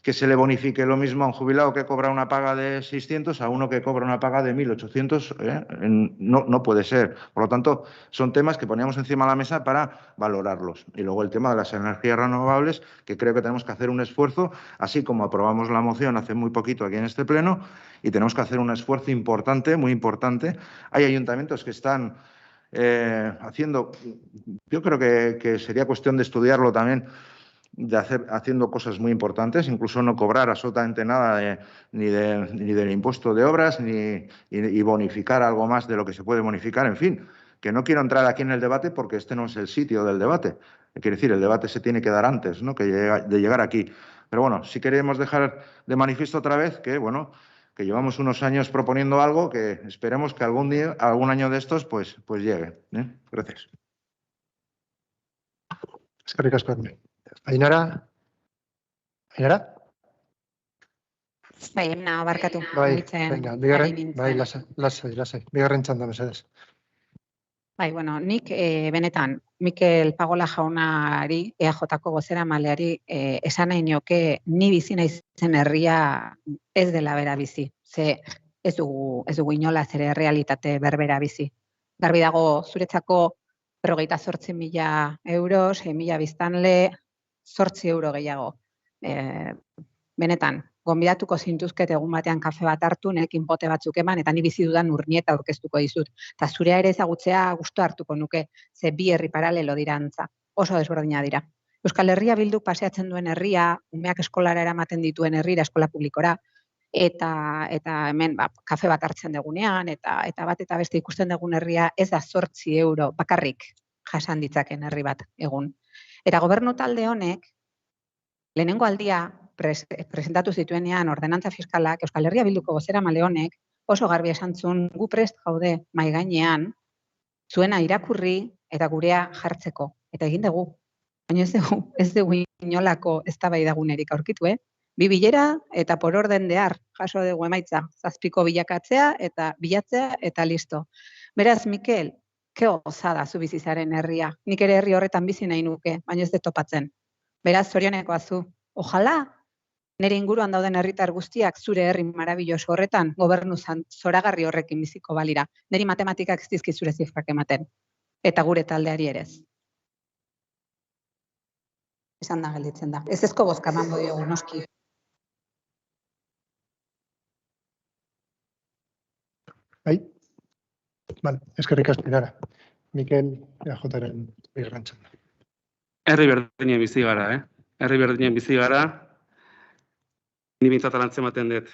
que se le bonifique lo mismo a un jubilado que cobra una paga de 600 a uno que cobra una paga de 1.800. No puede ser. Por lo tanto, son temas que poníamos encima de la mesa para valorarlos. Y luego el tema de las energías renovables, que creo que tenemos que hacer un esfuerzo, así como aprobamos la moción hace muy poquito aquí en este pleno, y tenemos que hacer un esfuerzo importante, muy importante. Hay ayuntamientos que están haciendo, yo creo que sería cuestión de estudiarlo también, haciendo cosas muy importantes, incluso no cobrar absolutamente nada ni del impuesto de obras y bonificar algo más de lo que se puede bonificar. En fin, que no quiero entrar aquí en el debate porque este no es el sitio del debate. Quiere decir, el debate se tiene que dar antes, ¿no?, de llegar aquí. Pero bueno, sí queremos dejar de manifiesto otra vez que, bueno, que llevamos unos años proponiendo algo que esperemos que algún día, algún año de estos, pues llegue. Gracias. Eskerrik asko. Ainara? Ainara? Bai, barkatu. Bai, mugitzen venga, ari bigarren, nintzen. bai, lasai. Bigarren txanda, mesedez. Bai, bueno, nik benetan, Mikel Pagola jaunari, EAJ-ko bozeramaileari, esan nahi nioke ni bizi naizen herria ez dela bera bizi. Ze ez dugu inolaz ere realitate berbera bizi. Garbi dago zuretzako 58.000 euro, 6.000 biztanle, 8 euro gehiago. Benetan, gonbidatuko zintuzket egun batean kafe bat hartu, nerekin pote batzuk eman, eta ni bizi dudan urnieta aurkeztuko dizut. Eta zurea ere ezagutzea gustu hartuko nuke, ze bi herri paralelo dira antza. Oso desberdina dira. Euskal Herria Bilduk paseatzen duen herria, umeak eskolara eramaten dituen herrira, eskola publikora, eta hemen kafe bat hartzen dugunean, eta bat eta beste ikusten dugun herria ez da 8 euro bakarrik jasan ditzaken herri bat egun. Eta gobernu talde honek, lehenengo aldia, presentatu zituenean ordenantza fiskalak, Euskal Herria Bilduko bozeramaile honek oso garbi esan zuen, gu prest gaude mahai gainean zuena irakurri eta gurea jartzeko. Eta egin dugu. Baina ez dugu inolako eztabaidagunerik aurkitu, 2 bilera eta por orden de har jaso dugu emaitza, 7 bilakatzea eta bilatzea eta listo. Beraz, Mikel, ke gozada zu bizizaren herria. Nik ere herri horretan bizi nahi nuke, baina ez dut topatzen. Beraz, zorionekoa zu. Ojalá nire inguruan dauden herritar guztiak zure herri marabilloso horretan gobernu zoragarri horrekin biziko balira. Niri matematikak ez dizkit zure zifrak ematen. Eta gure taldeari ere ez. Esan da gelditzen da. Ez ezko bozka emango diogu noski. Bai? Vale, eskerrik asko, Ainara. Mikel, EAJaren bigarren txanda. Herri berdinen bizi gara, Herri berdinen bizi gara, ni bintzat arantzematen dut.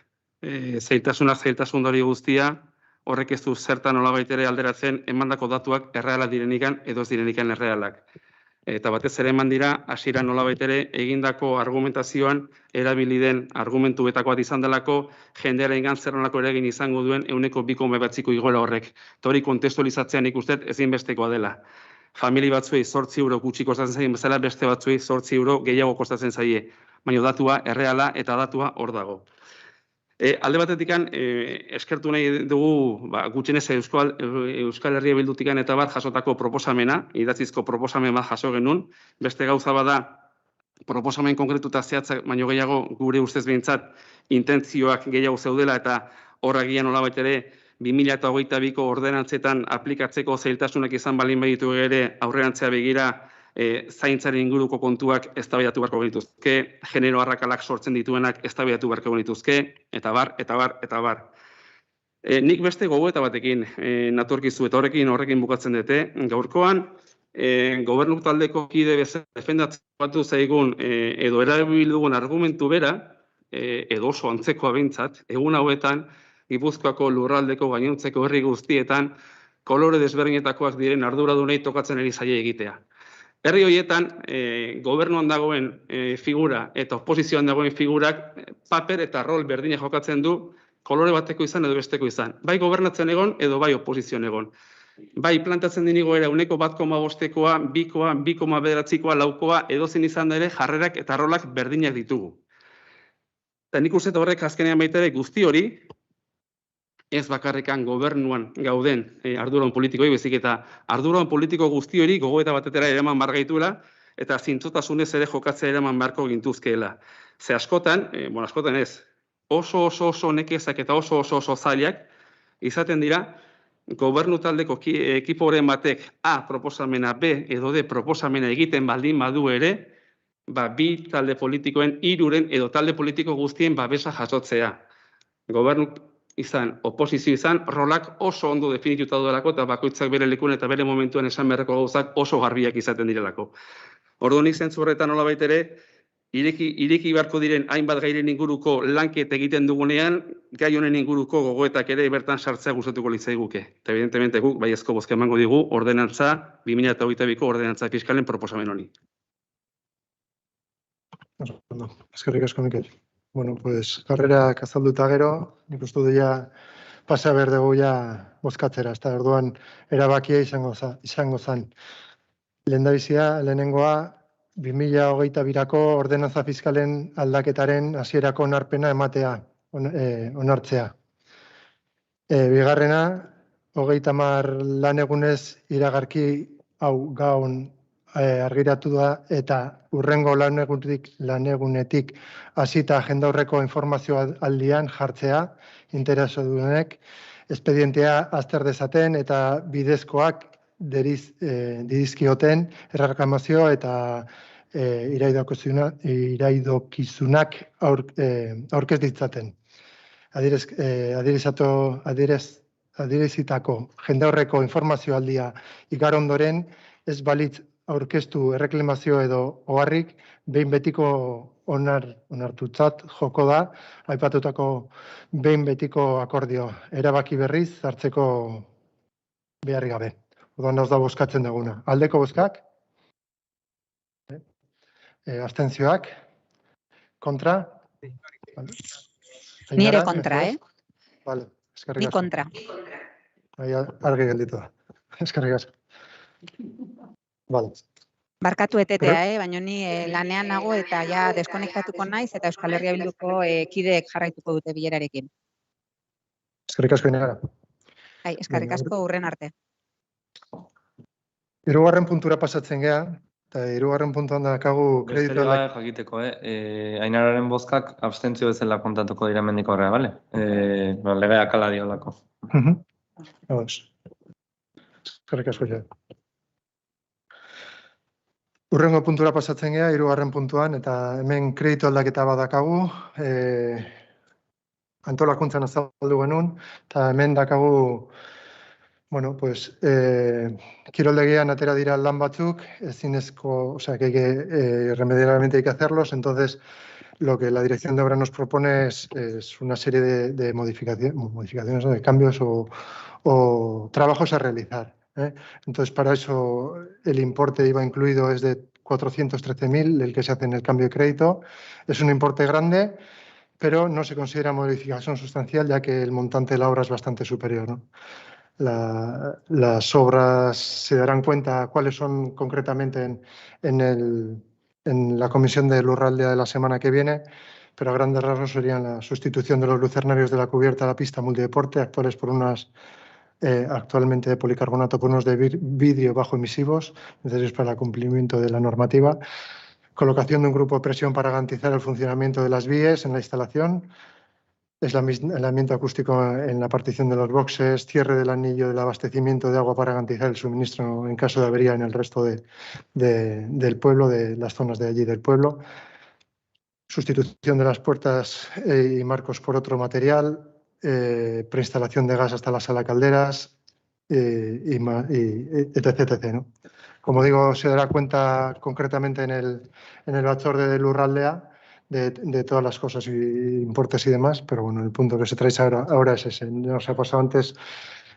Zailtasun hori guztia, horrek ez du zertan nolabait ere alderatzen emandako datuak errealak direnikan edo ez direnikan errealak. Eta batez ere eman dira, hasieran nolabait ere egindako argumentazioan erabili den argumentuetako bat izan delako jendearengan zer nolako eragin izango duen 2,2ko igoera horrek. Eta hori kontestualizatzean ikusten ezinbestekoa dela. Famili batzuei 8 euro gutxi kostatzen zaien bezala, beste batzuei 8 euro gehiago kostatzen zaie. Baina datua erreala eta datua hor dago. Alde batetik eskertu nahi dugu gutxienez Euskal Herria Bildutik eta bat jasotako proposamena, idatzizko proposamen bat jaso genuen. Beste gauza bada proposamen konkretu eta zehatzak baino gehiago gure ustez behintzat intentzioak gehiago zeudela eta horragian nolabait ere 2022ko ordenantzetan aplikatzeko zailtasunak izan balin baditu ere aurrerantzea begira zaintzaren inguruko kontuak eztabaidatu beharko genituzke, genero arrakalak sortzen dituenak eztabaidatu beharko genituzke, eta bar. Nik beste gogoeta batekin natorkizu eta horrekin bukatzen dute. Gaurkoan, gobernu taldeko kide bezala defendatzen zaigun edo erabili dugun argumentu bera, edo oso antzekoa behintzat, egun hauetan, Gipuzkoako lurraldeko gainontzeko herri guztietan, kolore desberdinetakoak diren arduradunei tokatzen ari zaie egitea. Herri horietan, gobernuan dagoen figura eta oposizioan dagoen figurak paper eta rol berdina jokatzen du kolore bateko izan edo besteko izan. Bai gobernatzen egon edo bai oposizioan egon. Bai plantatzen den igoera 1,5koa, 2koa, 2,9koa, 4koa, edozein izan da ere jarrerak eta rolak berdinak ditugu. Eta nik uste horrek azkenean baita ere guzti hori, ez bakarrikan gobernuan gauden arduran politikoei, bezik eta arduran politiko guzti hori gogoeta batetera eraman behar gaituela, eta zintzotasunez ere jokatzea eraman beharko gintuzkeela. Ze askotan, askotan ez, oso nekezak eta oso zailak izaten dira, gobernu taldeko ekiporen batek A proposamena, B edo D proposamena egiten baldin badu ere, bi talde politikoen, hiruren edo talde politiko guztien babesa jasotzea. Gobernu izan, oposizio izan, rolak oso ondo definituta duelako eta bakoitzak bere lekun eta bere momentuan esan beharreko gauzak oso garbiak izaten direlako. Orduan nik zentzu horretan nolabait ere, ireki beharko diren hainbat gairen inguruko lanket egiten dugunean, gai honen inguruko gogoetak ere bertan sartzea gustatuko litzaiguke. Eta evidentemente guk baiezko bozka emango digu ordenantza 2022ko ordenantza fiskalen proposamen honi. Eskerrik asko, Mikel. Bueno, pues jarrerak azalduta gero, nik uste du ja pasa behar dugu ja bozkatzera, ez da, orduan erabakia izango zen. Lehendabizia, lehenengoa, 2022ko ordenantza fiskalen aldaketaren hasierako onarpena ematea, onartzea. Bigarrena, 30 lan egunez iragarki hau gaun argiratu da eta urrengo lan egunetik hasita agenda horreko informazio aldian jartzea, interesadunek, espedientea azter dezaten eta bidezkoak didizkioten erreklamazio eta iraidokizunak aurkez ditzaten. Adierazitako jende horreko informazio aldia igar ondoren ez balitz aurkeztu erreklamazio edo oharrik behin betiko onartutzat joko da, aipatutako behin betiko akordio erabaki berriz hartzeko beharri gabe. Odan da bozkatzen duguna. Aldeko bozkak? Abstentzioak? Kontra? Ni ere kontra, Vale, eskerrik asko. Ni kontra. Argi gelditu da. Eskerrik asko. Vale. Barkatu etetea, baina ni lanean nago eta ja deskonektatuko naiz eta Euskal Herria Bilduko kideek jarraituko dute bilerarekin. Eskerrik asko inara. Eskerrik asko urren arte. 3. puntura pasatzen gea, eta 3. puntuan dakagu kreditu... Besterik gabe jakiteko, Ainararen bozkak abstentzio bezala kontatuko dira mendik horrea, bale? Legeak ala diolako. Eskerrik asko ja. Urrengo puntura pasatzen gea, 3. puntuan, eta hemen kreditu aldaketa badakagu, antolakuntzan azaldu genuen, eta hemen dakagu, bueno, pues, kiroldegian atera dira lan batzuk, ezinezko, o sea, que irremediablemente hay que hacerlos, entonces lo que la Dirección de Obra nos propone es una serie de modificaciones, de cambios o trabajos a realizar. Entonces, para eso el importe IVA incluido es de 413.000, el que se hace en el cambio de crédito. Es un importe grande, pero no se considera modificación sustancial, ya que el montante de la obra es bastante superior, ¿no? Las obras se darán cuenta cuáles son concretamente en la comisión de Lurraldea de la semana que viene, pero a grandes rasgos serían la sustitución de los lucernarios de la cubierta a la pista multideporte, actuales por unas actualmente de policarbonato por unos de vidrio bajo emisivos, necesarios para el cumplimiento de la normativa, colocación de un grupo de presión para garantizar el funcionamiento de las vías en la instalación, aislamiento acústico en la partición de los boxes, cierre del anillo del abastecimiento de agua para garantizar el suministro en caso de avería en el resto del pueblo, de las zonas de allí del pueblo, sustitución de las puertas y marcos por otro material, preinstalación de gas hasta la sala calderas, etc. ¿no? Como digo, se dará cuenta concretamente en el bachorde de Lurraldea de todas las cosas y importes y demás, pero bueno, el punto que se trae ahora es ese. No se ha pasado antes,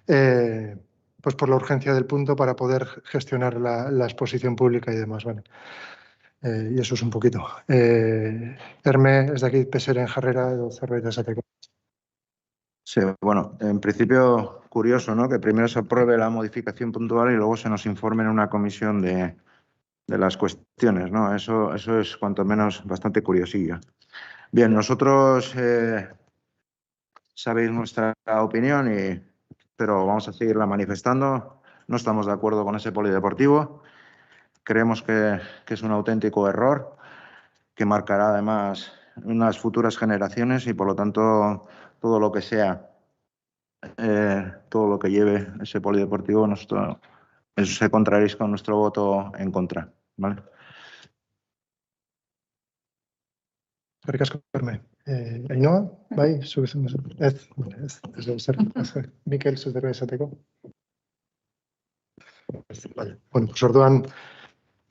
pues por la urgencia del punto para poder gestionar la exposición pública y demás. Bueno, y eso es un poquito. Herme, es de aquí, Pesera en Jarrera, edo zerbait esateko. Sí, bueno, en principio curioso, ¿no? Que primero se apruebe la modificación puntual y luego se nos informe en una comisión de las cuestiones, ¿no? Eso es cuanto menos bastante curiosillo. Bien, nosotros sabéis nuestra opinión, pero vamos a seguirla manifestando. No estamos de acuerdo con ese polideportivo. creemos que es un auténtico error que marcará además unas futuras generaciones y por lo tanto todo lo que sea, todo lo que lleve ese polideportivo, eso se contrarresta con nuestro voto en contra, ¿vale? Eskerrik asko, Carme. Ainhoa, bai, zu izan duzu. Ez, Mikel, zu zerbait esateko. Vale. Bueno, pues orduan,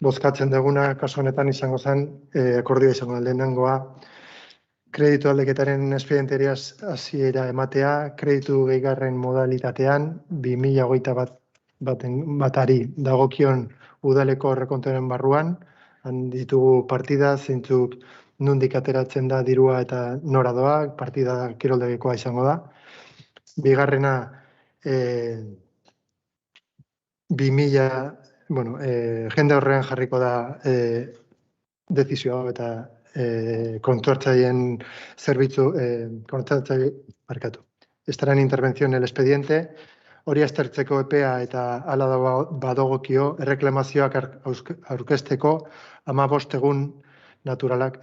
bozkatzen duguna, kasu honetan izango zen, akordioa izango da lehenengoa, kreditu aldeketaren espedienteriaz hasiera ematea, kreditu gehigarren modalitatean, 2021 dagokion udaleko aurrekontuaren barruan, han ditugu partida, zeintzuk nondik ateratzen da dirua eta nora doa, partida kiroldegekoa izango da. Bigarrena, 2000, jende horrean jarriko da dezizio eta kontuhartzaileen zerbitzu, estarán intervención el expediente, hori aztertzeko epea eta hala da badogokio erreklamazioak aurkezteko 15 egun naturalak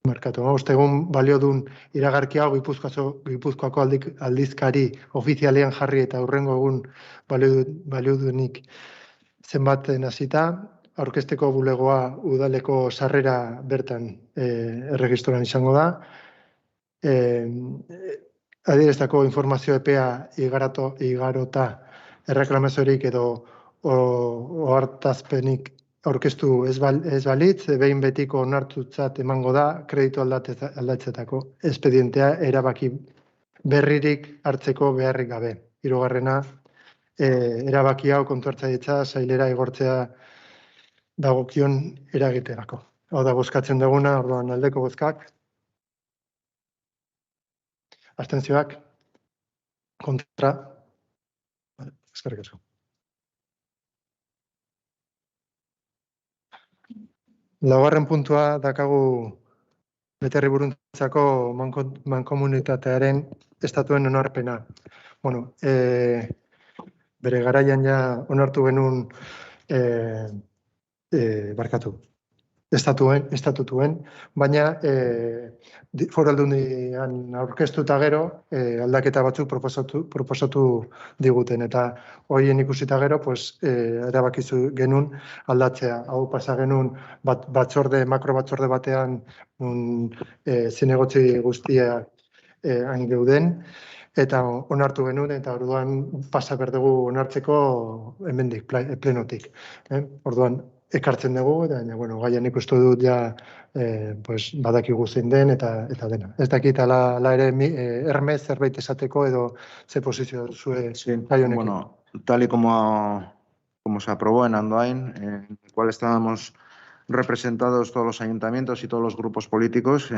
markatu. 15 egun baliodun iragarkia Gipuzkoako aldizkari ofizialean jarri eta hurrengo egun baliodunik zenbaten hasita, aurkezteko bulegoa udaleko sarrera bertan erregistroan izango da. Adieraztako informazio epea igarota erreklamaziorik edo ohartazpenik aurkeztu ez balitz, behin betiko onartutzat emango da kreditu aldatzetako espedientea erabaki berririk hartzeko beharrik gabe. Hirugarrena, erabaki hau kontuhartzailetza sailera igortzea dagokion eragiterako. Hau da bozkatzen duguna, orduan aldeko bozkak. Abstentzioak, kontra. Eskerrik asko. Laugarren puntua dakagu Beterriburuntzako mankomunitatearen estatuen onarpena. Bueno, bere garaian ja onartu genuen estatutuen, baina Foru Aldundian aurkeztuta gero aldaketa batzuk proposatu diguten, eta horien ikusita gero erabakizu genuen aldatzea. Hau pasa genuen makro batzorde batean zinegotzi guztiak hain geuden, eta onartu genuen, eta orduan pasa berdugu onartzeko hemendik, plenotik. Orduan, ekartzen dugu, eta gaian ikustu dut ja badakigu zein den, eta dena. Ez dakit ala ere Hermes zerbait esateko edo ze posizio zue gai honekin. Bueno, tal y como se aprobó en Andoain, en el cual estábamos representados todos los ayuntamientos y todos los grupos políticos,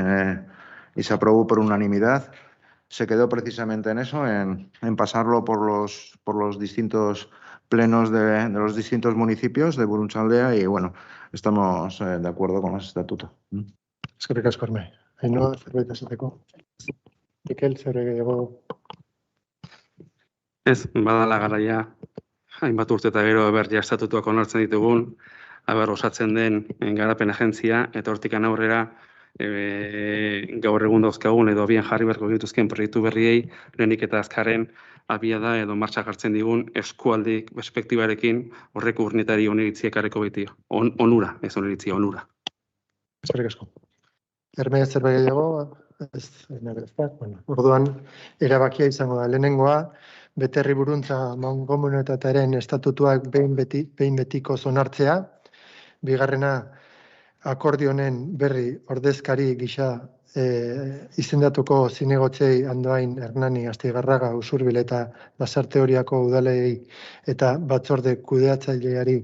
y se aprobó por unanimidad, se quedó precisamente en eso, en pasarlo por los distintos plenos de los distintos municipios de Buruntzaldea y, bueno, estamos de acuerdo con los estatutos. Eskerrik asko, Arme. Ainhoa, zerbait esateko? Mikel, zerbait gehiago? Ez, badala garaia, hainbat urte eta gero berria estatutuak onartzen ditugun, osatzen den garapen agentzia, eta hortikan aurrera gaur egun dauzkagun edo abian jarri beharko dituzken proiektu berriei, lehenik eta azkarren abiada edo martxak hartzen digun eskualdik perspektibarekin horreko urnetari oniritziek areko beti. Onura, ez oniritzia, onura. Eskerrik asko. Herme zerbait gehiago? Ez, orduan, erabakia izango da. Lehenengoa, Beterriburuntza mankomunitatearen estatutuak behin betiko onartzea. Bigarrena, akordio honen berri ordezkari gisa izendatuko zinegotzei Andoain, Hernani, Astigarraga, Usurbil eta Lasarte Oriako udalei eta batzorde kudeatzaileari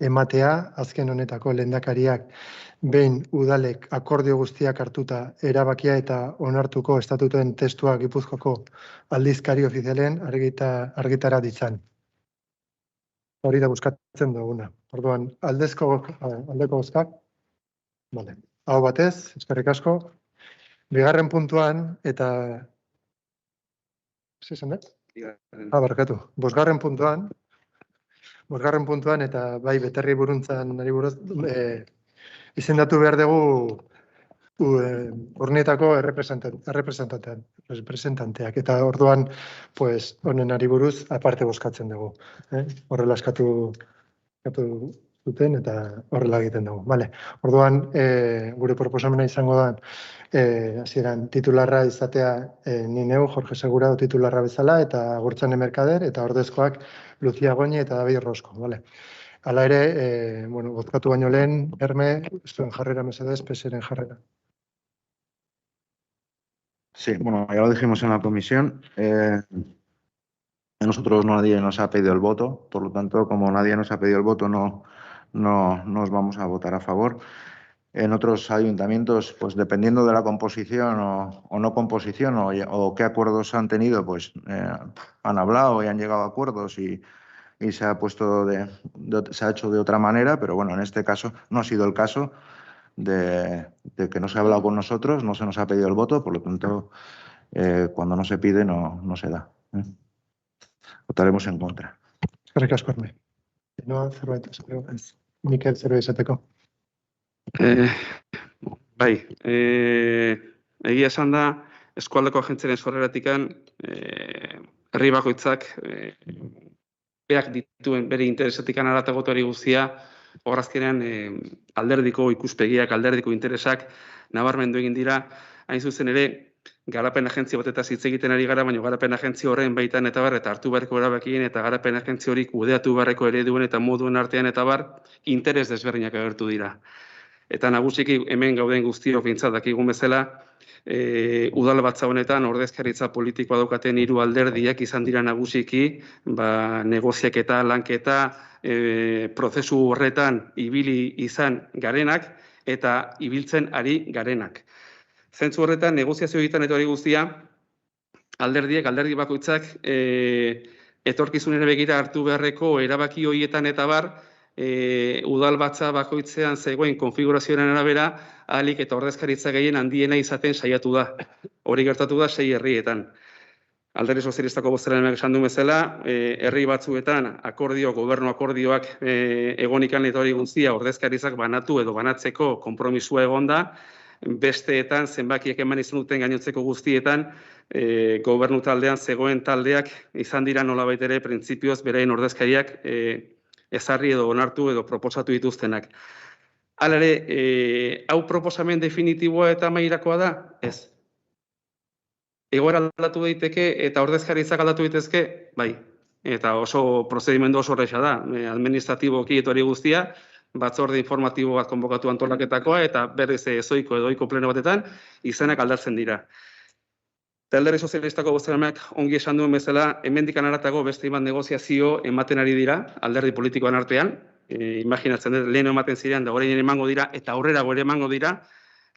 ematea, azken honetako lehendakariak behin udalek akordio guztiak hartuta erabakia eta onartuko estatutuen testua Gipuzkoako aldizkari ofizialen argitara ditzan. Hori da buskatzen duguna. Orduan, aldeko bozkak. Vale. Hau batez, eskerrik asko. Bigarren puntuan, eta... Zesan, barkatu. Bosgarren puntuan, bosgarren puntuan, eta bai beterri buruntzan ari buruz, izendatu behar dugu urnietako representanteak. Eta orduan, pues, honen ari buruz, aparte bozkatzen dugu. Horrela eskatu zuten eta horrela egiten dugu. Vale. Orduan, gure proposamena izango da, hasieran titularra izatea ni neu, Jorge Segurado titularra bezala, eta Agurtzane Merkader, eta ordezkoak Lucia Goñi eta David Rosco. Vale. Hala ere, bueno, bozkatu baino lehen, Herme, zuen jarrera mesedez, PSren jarrera. Sí, bueno, ya lo dijimos en la comisión. A nosotros nadie nos ha pedido el voto, por lo tanto, como nadie nos ha pedido el voto, no nos vamos a votar a favor. En otros ayuntamientos, pues dependiendo de la composición o no composición o qué acuerdos han tenido, pues han hablado y han llegado a acuerdos y se ha puesto se ha hecho de otra manera, pero bueno, en este caso no ha sido el caso de que no se ha hablado con nosotros, no se nos ha pedido el voto, por lo tanto, cuando no se pide, no se da. Votaremos en contra. Eskerrik asko, Herme. No, zerbait esateko. Mikel, zerbait esateko. Bai, egia esan da, eskualdeko agentziaren sorreratikan, herri bakoitzak beak dituen bere interesatikan aratagotuari guztia, horazkenean alderdiko ikuspegiak, alderdiko interesak nabarmendu egin dira, hain zuzen ere, garapen agentzia batetaz hitz egiten ari gara, baina garapen agentzia horren baitan eta bar, eta hartu beharreko erabakien, eta garapen agentzia hori kudeatu beharreko ereduen eta moduen artean eta bar, interes desberdinak agertu dira. Eta nagusiki hemen gauden guztiok behintzat dakigun bezala, udalbatza honetan ordezkaritza politikoa daukaten 3 alderdiak izan dira nagusiki, negoziaketa, lanketa, prozesu horretan ibili izan garenak eta ibiltzen ari garenak. Zentzu horretan, negoziazio egiten eta hori guztia, alderdi bakoitzak etorkizunera begira hartu beharreko erabaki horietan eta bar, udalbatza bakoitzean zegoen konfigurazioaren arabera, ahalik eta ordezkaritza gehien handiena izaten saiatu da. Hori gertatu da 6 herrietan. Alderdi sozialistako bozeraileak esan du bezala, herri batzuetan gobernu akordioak egonikan eta hori guztia ordezkaritzak banatu edo banatzeko konpromisua egonda, besteetan zenbakiek eman izan duten gainotzeko guztietan, gobernu taldean zegoen taldeak izan dira nolabait ere printzipioz beraien ordezkariak ezarri edo onartu edo proposatu dituztenak. Hala ere, hau proposamen definitiboa eta amairakoa da? Ez. Egoera aldatu daiteke eta ordezkaritzak aldatu daitezke? Bai. Eta oso prozedimendu oso horreixa da. Administratiboki eta hori guztia, batzorde informatibo bat konbokatu antolaketakoa eta berriz ezoiko edo ohiko pleno batetan izenak aldatzen dira. Alderdi sozialistako bozeraileak ongi esan duen bezala, hemendikan haratago beste hainbat negoziazio ematen ari dira alderdi politikoen artean. Imaginatzen dut lehen ematen ziren da orain emango dira eta aurrerago ere emango dira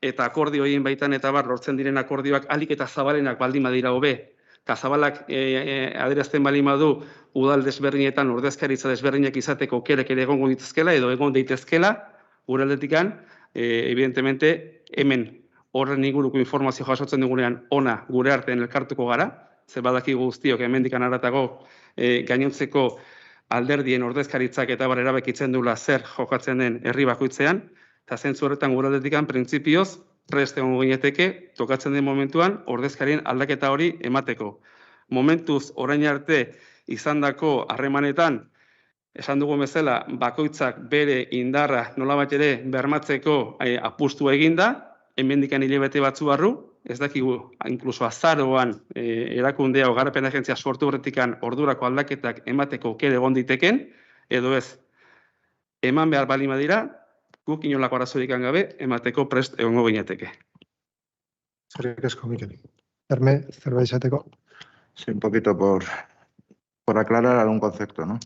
eta akordio horien baitan eta bar lortzen diren akordioak ahalik eta zabalenak baldin badira hobe. Eta zabalak adierazten baldin badu udal desberdinetan ordezkaritza desberdinak izateko aukerak ere egongo ditezkela edo egon daitezkela gure aldetikan, evidentemente hemen horren inguruko informazio jasotzen dugunean ona gure artean elkartuko gara, ze badakigu guztiok hemendikan haratago gainontzeko alderdien ordezkaritzak eta bar erabakitzen duela zer jokatzen den herri bakoitzean, eta zentzu horretan gure aldetikan printzipioz prest egongo ginateke tokatzen den momentuan ordezkarien aldaketa hori emateko. Momentuz orain arte izandako harremanetan esan dugun bezala bakoitzak bere indarra nolabait ere bermatzeko apustua eginda, hemendikan hilabete batzu barru, ez dakigu, inkluso azaroan erakundea o garapen agentzia sortu horretikan ordurako aldaketak emateko aukera egon diteken, edo ez, eman behar baldin badira, guk inolako arazorik gabe emateko prest egongo ginateke. Eskerrik asko, Mikel. Herme, zerbait esateko? Sí, un poquito por aclarar algún concepto, ¿no?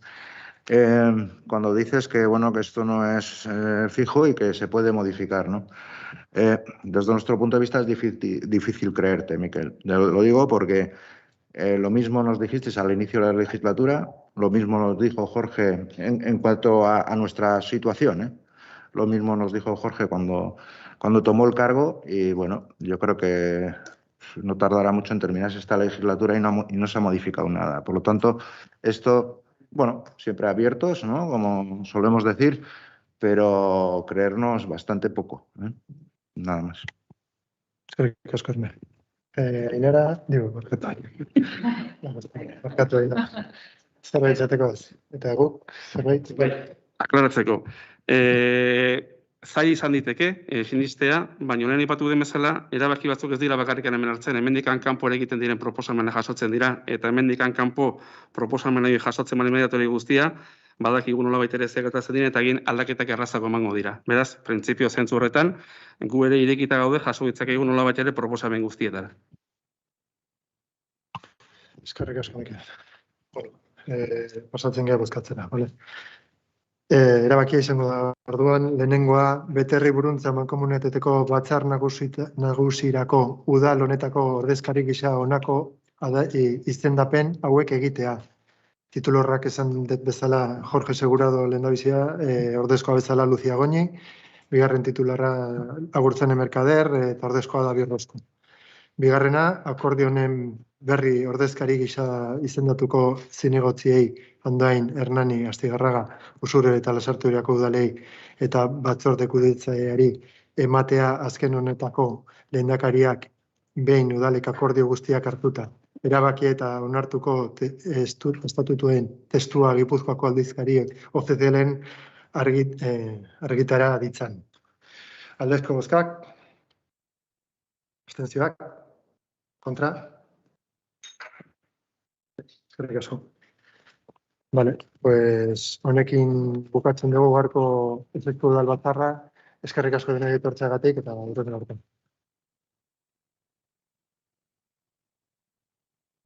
Cuando dices que, bueno, que esto no es fijo y que se puede modificar, ¿no? Desde nuestro punto de vista es difícil creerte, Miquel. Lo digo porque lo mismo nos dijisteis al inicio de la legislatura, lo mismo nos dijo Jorge en cuanto a nuestra situación, Lo mismo nos dijo Jorge cuando tomó el cargo y, bueno, yo creo que no tardará mucho en terminarse esta legislatura y no se ha modificado nada. Por lo tanto, esto bueno, siempre abiertos, ¿no? Como solemos decir, pero creernos bastante poco, ¿eh? Nada más. Eskerrik asko, Esme. Ainara, digo, barkatu Ainara. Zerbait zateko ez. Eta guk, zerbait? Aklaratzeko. Zai izan diteke, sinistea, baina lehen aipatu den bezala, erabaki batzuk ez dira bakarrik hemen hartzen, hemendik kanpo egiten diren proposamena jasotzen dira, eta hemendik kanpo proposamena jasotzen bali guztia, badakigu nolabait ere zer gertatzen diren, eta egin aldaketak errazako emango dira. Beraz, printzipio zentzu horretan, gu ere irekita gaude jaso ditzakegu nolabait ere proposamen guztietara. Eskerrik asko, Mikel. Bueno, pasatzen gara bozkatzera, bale? Erabakia izango da orduan, lehenengoa beterri buruntza mankomuneteteko batzar nagusirako udal honetako ordezkari gisa honako izendapen hauek egitea. Titulorrak esan dut bezala Jorge Segurado lehendabizia, ordezkoa bezala Lucia Goñi, bigarren titularra Agurtzene Merkader eta ordezkoa David Rosco. Bigarrena, akordionen berri ordezkari gisa izendatuko zinegotziei Andoain, Hernani, Astigarraga, Usure eta Lasarturako udalei eta batzorde kudeatzaileari ematea azken honetako lehendakariak behin udalek akordio guztiak hartuta. Erabakia eta onartuko estatutuen testua Gipuzkoako aldizkariek OCDL-en argitara ditzan. Aldezko bozkak, abstentzioak, kontra. Eskerrik asko. Vale, pues honekin bukatzen dugu gaurko efektu udal batzarra. Eskerrik asko denei etortzeagatik eta urren arte.